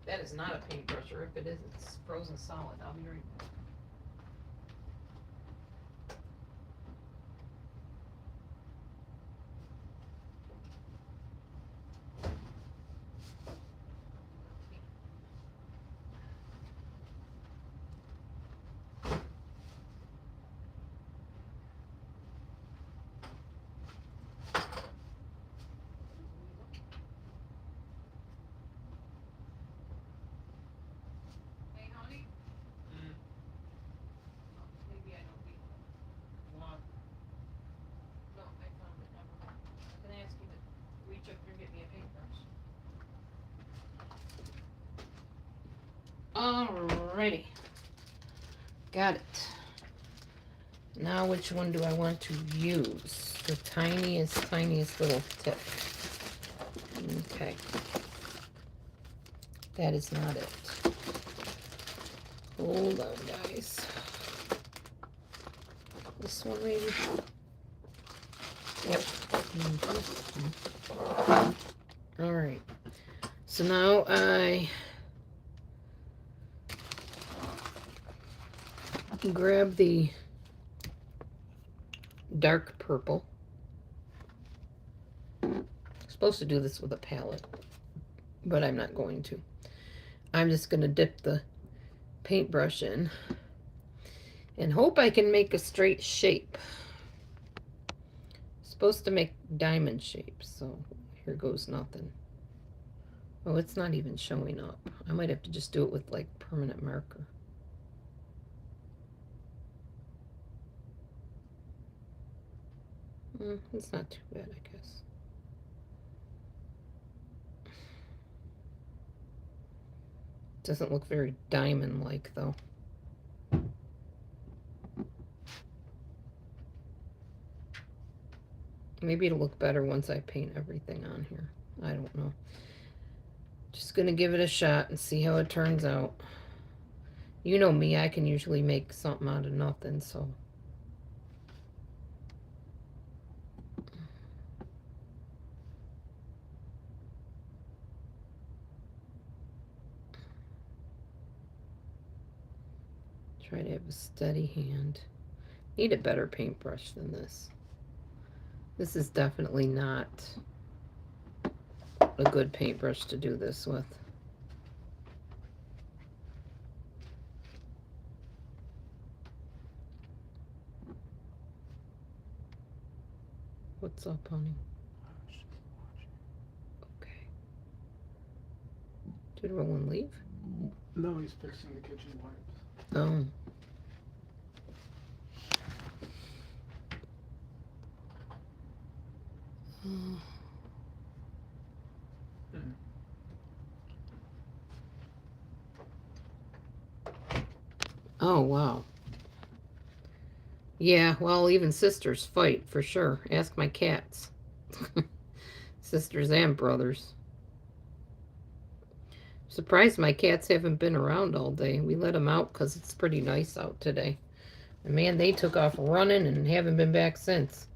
That is not a paintbrush, or if it is, it's frozen solid. I'll be right back. Hey, honey? Oh, maybe I don't need one. What? No, I found it. Never mind. I'm gonna ask you to reach up here and get me a paintbrush. Alrighty. Got it. Now which one do I want to use? The tiniest little tip. Okay. That is not it. Hold on, guys. This one maybe? Yep. Alright. So now I grab the dark purple. I'm supposed to do this with a palette, but I'm not going to. I'm just going to dip the paintbrush in and hope I can make a straight shape. Supposed to make diamond shapes, so here goes nothing. Oh, it's not even showing up. I might have to just do it with like permanent marker. It's not too bad, I guess. Doesn't look very diamond-like, though. Maybe it'll look better once I paint everything on here. I don't know. Just gonna give it a shot and see how it turns out. You know me, I can usually make something out of nothing, so... Try to have a steady hand. Need a better paintbrush than this. This is definitely not a good paintbrush to do this with. What's up, honey? Okay. Did Roland leave? No, he's fixing the kitchen wipes. Oh. Oh, wow. Yeah, well, even sisters fight, for sure. Ask my cats. Sisters and brothers. Surprised my cats haven't been around all day. We let them out because it's pretty nice out today. And man, they took off running and haven't been back since.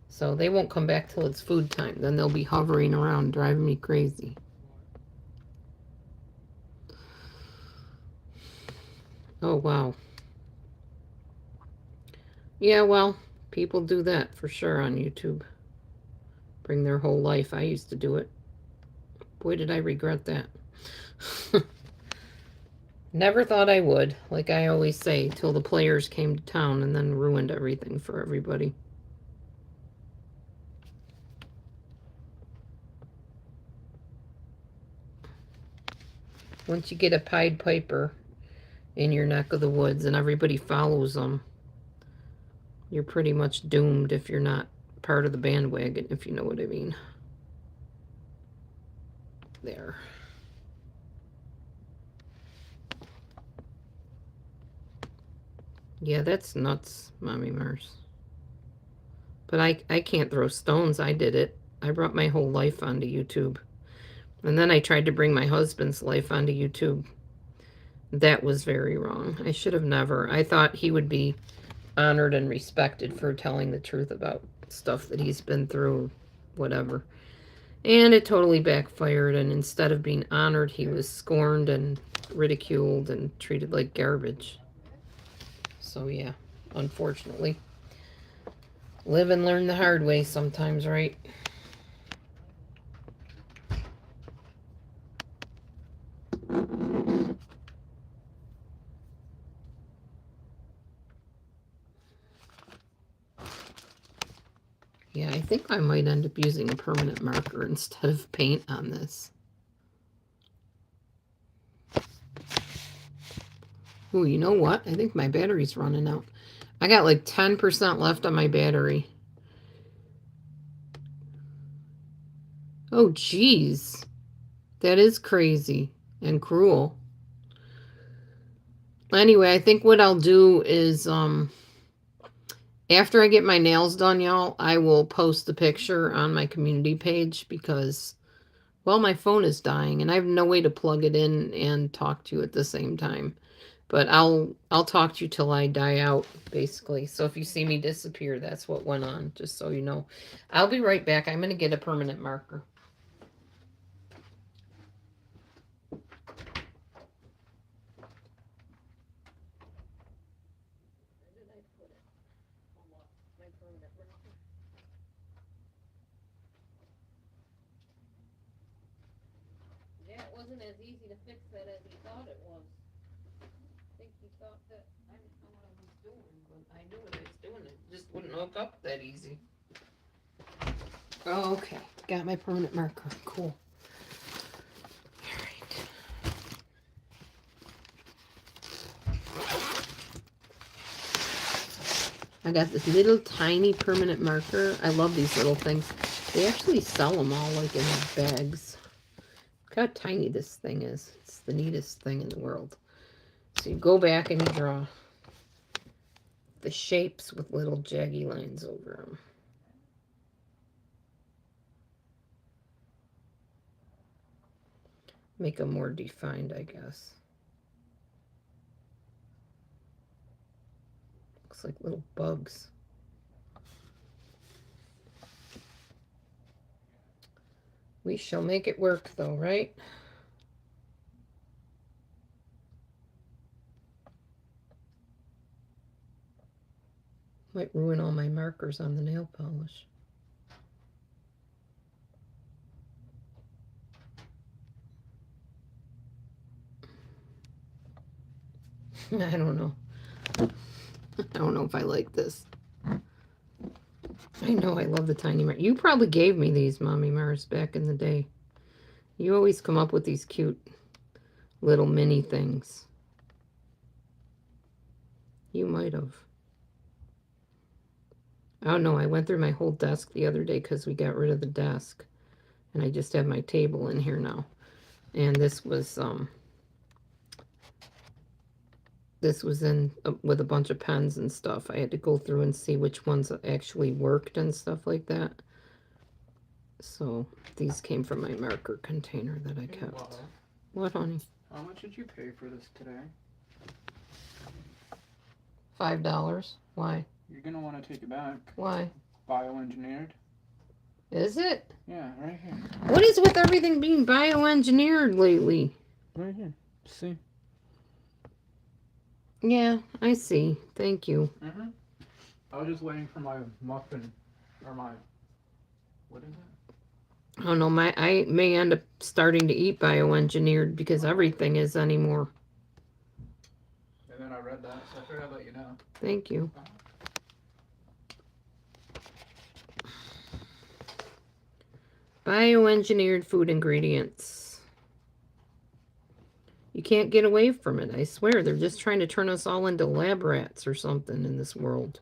So they won't come back till it's food time. Then they'll be hovering around, driving me crazy. Oh, wow. Yeah, well, people do that for sure on YouTube. Bring their whole life. I used to do it. Boy, did I regret that. Never thought I would, like I always say, till the players came to town and then ruined everything for everybody. Once you get a Pied Piper in your neck of the woods and everybody follows them, you're pretty much doomed if you're not part of the bandwagon, if you know what I mean. There. Yeah, that's nuts, Mommy Mars. But I can't throw stones. I did it. I brought my whole life onto YouTube. And then I tried to bring my husband's life onto YouTube. That was very wrong. I should have never. I thought he would be honored and respected for telling the truth about stuff that he's been through, whatever. And it totally backfired. And instead of being honored, he was scorned and ridiculed and treated like garbage. So, yeah, unfortunately. Live and learn the hard way sometimes, right? Yeah, I think I might end up using a permanent marker instead of paint on this. Ooh, you know what? I think my battery's running out. I got like 10% left on my battery. Oh, geez. That is crazy and cruel. Anyway, I think what I'll do is, after I get my nails done, y'all, I will post the picture on my community page because, well, my phone is dying and I have no way to plug it in and talk to you at the same time. But I'll talk to you till I die out, basically. So if you see me disappear, that's what went on, just so you know. I'll be right back. I'm going to get a permanent marker. Yeah, it wasn't as easy to fix that as he thought it was. I think he thought that I didn't know what I was doing, but I knew what I was doing. It just wouldn't hook up that easy. Okay, got my permanent marker. Cool. All right. I got this little tiny permanent marker. I love these little things. They actually sell them all like in bags. Look how tiny this thing is. It's the neatest thing in the world. So you go back and you draw the shapes with little jaggy lines over them. Make them more defined, I guess. Looks like little bugs. We shall make it work though, right? Might ruin all my markers on the nail polish. I don't know. I don't know if I like this. I know I love the tiny markers. You probably gave me these, Mommy Mars, back in the day. You always come up with these cute little mini things. You might have. Oh no, I went through my whole desk the other day because we got rid of the desk. And I just have my table in here now. And this was in with a bunch of pens and stuff. I had to go through and see which ones actually worked and stuff like that. So these came from my marker container that I kept. Wow. What, honey? How much did you pay for this today? $5. Why? You're gonna want to take it back. Why? Bioengineered. Is it? Yeah, right here. What is with everything being bioengineered lately? Right here. See? Yeah, I see. Thank you. Mm-hmm. I was just waiting for my muffin, or my, what is it? I don't know, I may end up starting to eat bioengineered because everything is anymore. And then I read that, so I figured I'd let you know. Thank you. Bioengineered food ingredients. You can't get away from it, I swear. They're just trying to turn us all into lab rats or something in this world.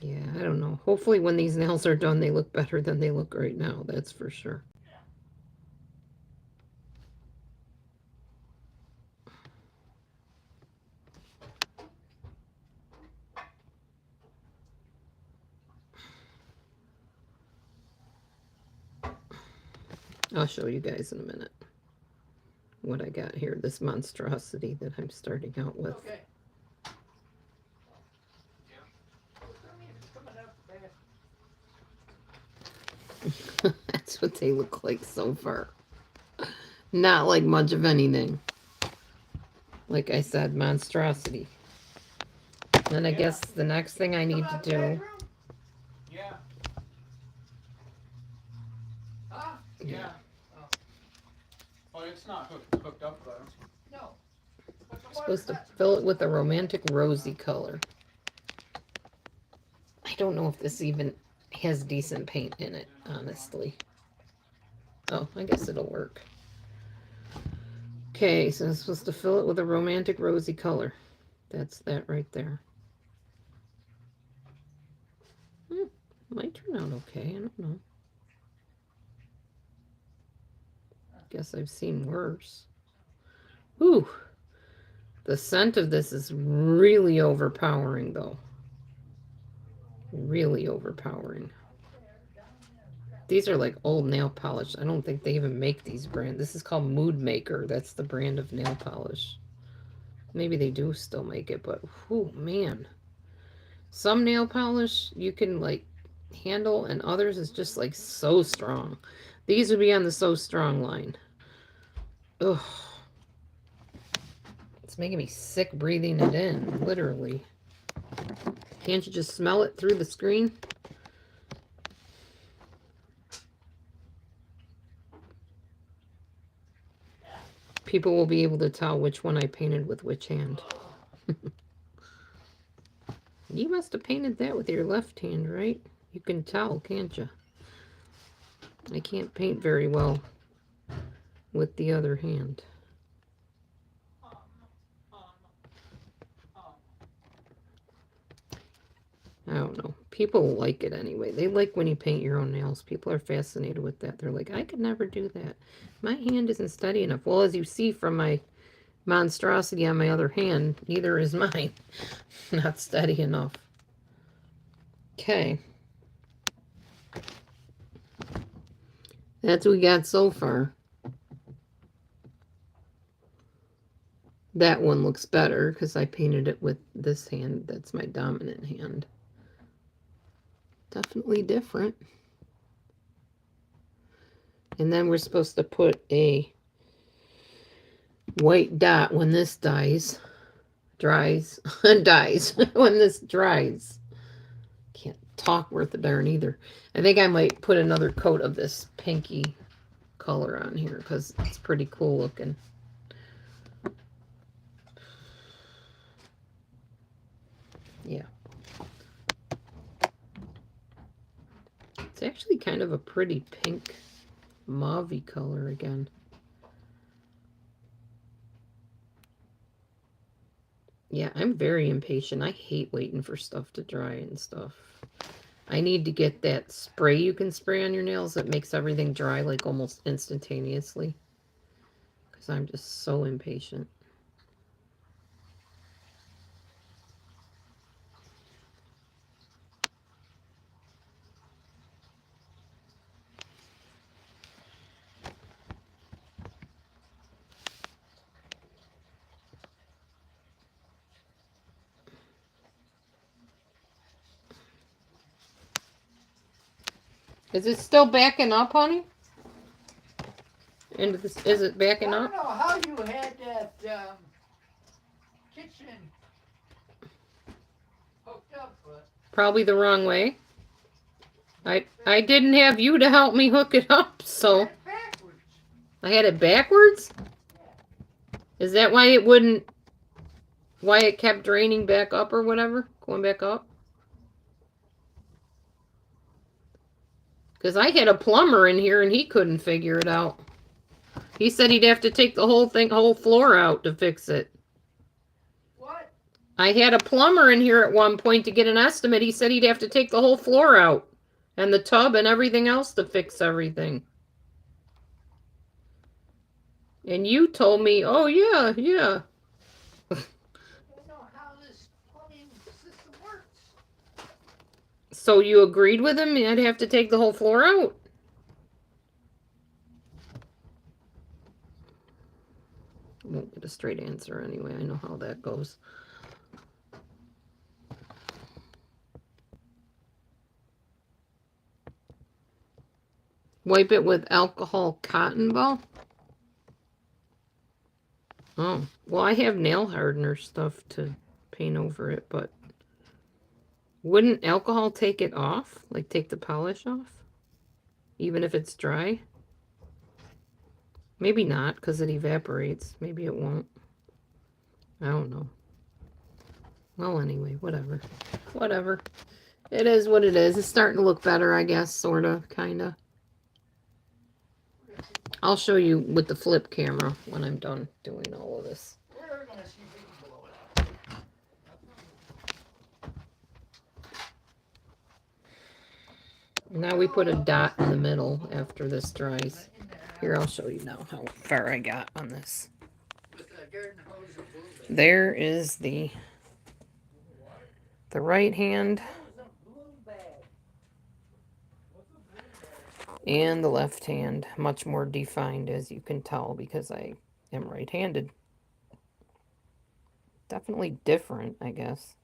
Yeah, I don't know. Hopefully when these nails are done, they look better than they look right now. That's for sure. I'll show you guys in a minute what I got here. This monstrosity that I'm starting out with. Okay. It's coming up fast. That's what they look like so far. Not like much of anything. Like I said, monstrosity. Then I guess the next thing I need to do. Yeah. Huh? Yeah. Oh. Well, it's not hooked up though. No. But I'm supposed to fill it with a romantic rosy color. I don't know if this even has decent paint in it, honestly. Oh, I guess it'll work. Okay, so I'm supposed to fill it with a romantic rosy color. That's that right there. Might turn out okay, I don't know. Guess I've seen worse. Ooh, the scent of this is really overpowering though. Really overpowering. These are like old nail polish. I don't think they even make these brands. This is called Mood Maker. That's the brand of nail polish. Maybe they do still make it, but whew, man. Some nail polish you can like handle and others is just like so strong. These would be on the so strong line. Ugh. It's making me sick breathing it in, literally. Can't you just smell it through the screen? People will be able to tell which one I painted with which hand. You must have painted that with your left hand, right? You can tell, can't you? I can't paint very well with the other hand. I don't know. People like it anyway. They like when you paint your own nails. People are fascinated with that. They're like, I could never do that. My hand isn't steady enough. Well, as you see from my monstrosity on my other hand, neither is mine. Not steady enough. Okay. That's what we got so far. That one looks better because I painted it with this hand. That's my dominant hand. Definitely different. And then we're supposed to put a white dot when this dries, when this dries. Can't talk worth a darn either. I think I might put another coat of this pinky color on here because it's pretty cool looking. Yeah. It's actually kind of a pretty pink mauve-y color again. Yeah, I'm very impatient. I hate waiting for stuff to dry and stuff. I need to get that spray you can spray on your nails that makes everything dry like almost instantaneously. Because I'm just so impatient. Is it still backing up, honey? Into this, is it backing I up? don't know how you had that kitchen hooked up, but Probably the wrong way. I didn't have you to help me hook it up, so it's backwards. I had it backwards? Is that why it wouldn't, why it kept draining back up or whatever? Going back up? Because I had a plumber in here and he couldn't figure it out. He said he'd have to take the whole floor out to fix it. What? I had a plumber in here at one point to get an estimate. He said he'd have to take the whole floor out and the tub and everything else to fix everything. And you told me, oh yeah, yeah. I don't know how this plumbing system works. So you agreed with him? I'd have to take the whole floor out? Won't get a straight answer anyway. I know how that goes. Wipe it with alcohol cotton ball? Oh, well, I have nail hardener stuff to paint over it, but wouldn't alcohol take it off? Like take the polish off? Even if it's dry? Maybe not, because it evaporates. Maybe it won't. I don't know. Well, anyway, whatever. Whatever. It is what it is. It's starting to look better, I guess, sort of, kind of. I'll show you with the flip camera when I'm done doing all of this. We're gonna see if we can blow it up. Now we put a dot in the middle after this dries. Here, I'll show you now how far I got on this. With the garden hose and blue bag. There is the right hand and the left hand. Much more defined, as you can tell, because I am right-handed. Definitely different, I guess.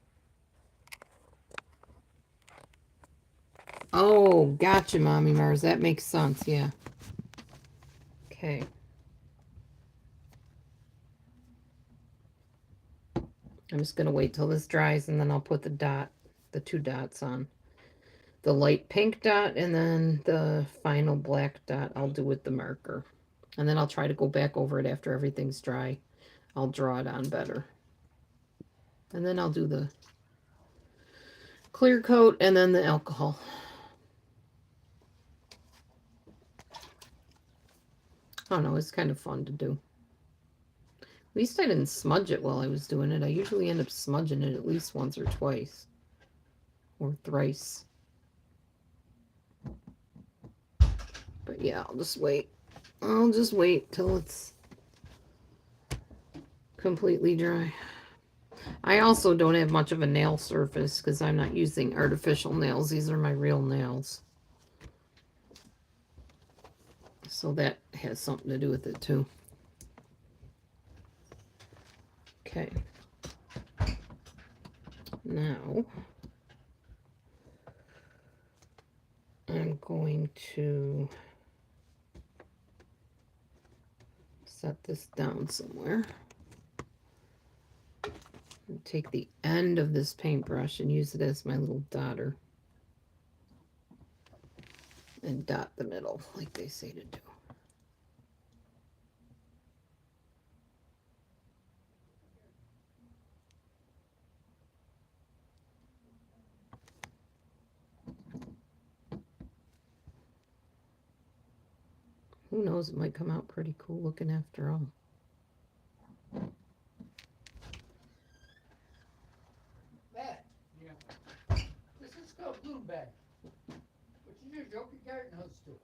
Oh, gotcha, Mommy Mars. That makes sense, yeah. Okay. I'm just going to wait till this dries, and then I'll put the two dots on. The light pink dot, and then the final black dot I'll do with the marker. And then I'll try to go back over it after everything's dry. I'll draw it on better. And then I'll do the clear coat and then the alcohol. I don't know, it's kind of fun to do. At least I didn't smudge it while I was doing it. I usually end up smudging it at least once or twice. Or thrice. But yeah, I'll just wait. I'll just wait till it's completely dry. I also don't have much of a nail surface because I'm not using artificial nails. These are my real nails. So that has something to do with it too. Okay. Now, I'm going to set this down somewhere. And take the end of this paintbrush and use it as my little dotter. And dot the middle, like they say to do. Who knows, it might come out pretty cool looking after all. Matt, Yeah. this is called blue bag. What you do is you open your garden hose to it.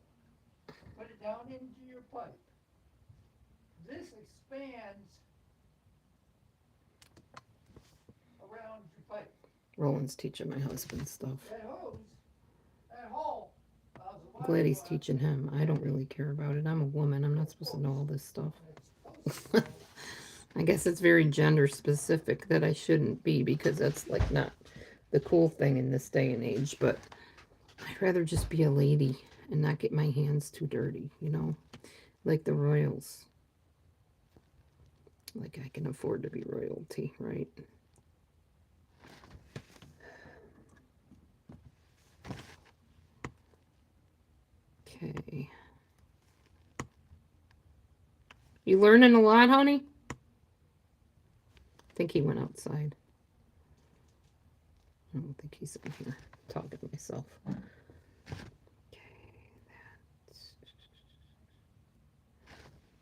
Put it down into your pipe. This expands around your pipe. Roland's teaching my husband stuff. That hose, that hole. I'm glad he's teaching him. I don't really care about it. I'm a woman. I'm not supposed to know all this stuff. I guess it's very gender specific that I shouldn't be, because that's like not the cool thing in this day and age, but I'd rather just be a lady and not get my hands too dirty, you know, like the royals. Like I can afford to be royalty, right? Okay. You learning a lot, honey? I think he went outside. I don't think he's in here. I'm talking to myself. Okay,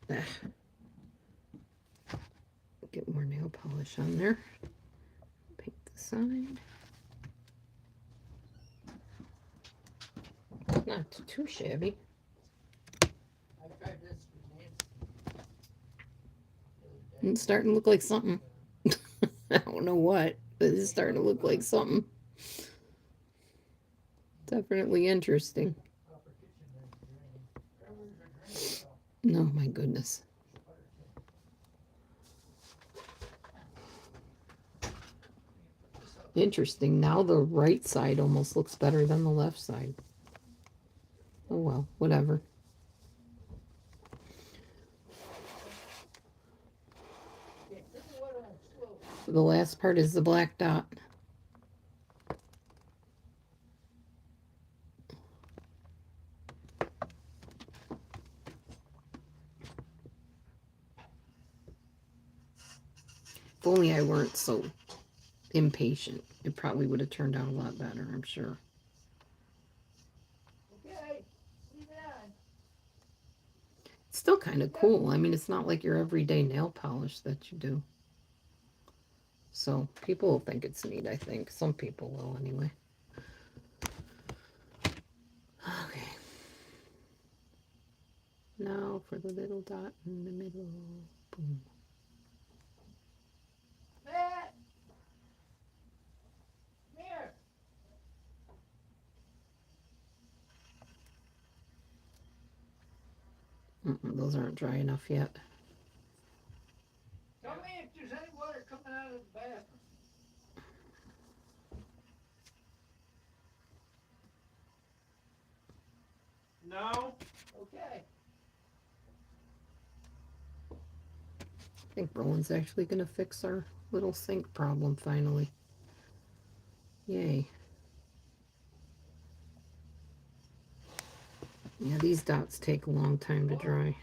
that's... Get more nail polish on there. Paint the side. Not too shabby. I tried this with Nancy. It's starting to look like something. I don't know what, but it's starting to look like something. Definitely interesting. Copper kitchen is draining. No, my goodness. Interesting. Now the right side almost looks better than the left side. Oh well, whatever. Yeah, this is what I'm slow. The last part is the black dot. If only I weren't so impatient, it probably would have turned out a lot better, I'm sure. Okay, leave it on. It's still kind of cool. I mean, it's not like your everyday nail polish that you do. So people will think it's neat, I think. Some people will anyway. Okay. Now for the little dot in the middle. Boom. Matt! Come here! Those aren't dry enough yet. Tell me if there's any water coming out of the bathroom. No? Okay. I think Roland's actually going to fix our little sink problem finally. Yay. Yeah, these dots take a long time to dry.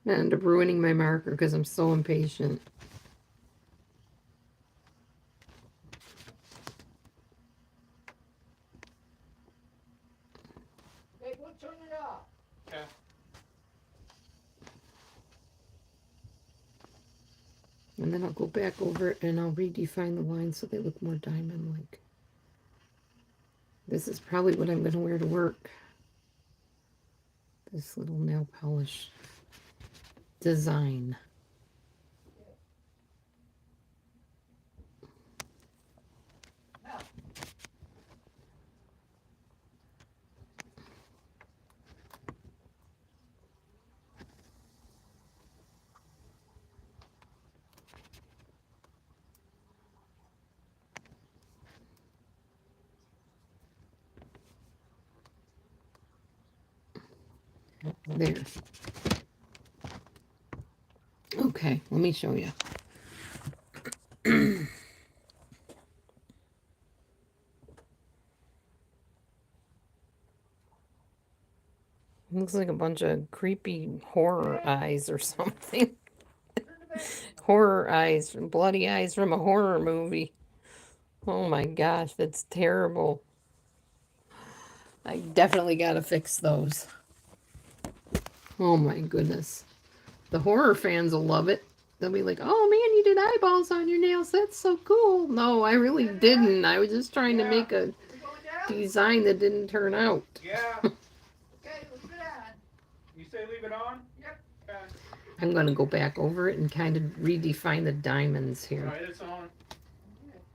I end up ruining my marker because I'm so impatient. Hey, we'll turn it off. Okay. And then I'll go back over it and I'll redefine the lines so they look more diamond-like. This is probably what I'm going to wear to work. This little nail polish design. Now, There. Okay, let me show you. Looks like a bunch of creepy horror eyes or something. turn the back. Horror eyes, bloody eyes from a horror movie. Oh my gosh, that's terrible. I definitely gotta fix those. Oh my goodness. The horror fans will love it. They'll be like, oh man, you did eyeballs on your nails. That's so cool. No, I really didn't. I was just trying to make a You going down? design that didn't turn out. Yeah. Okay, leave it on. You say leave it on? Yep. Okay. I'm going to go back over it and kind of redefine the diamonds here. Alright, it's on.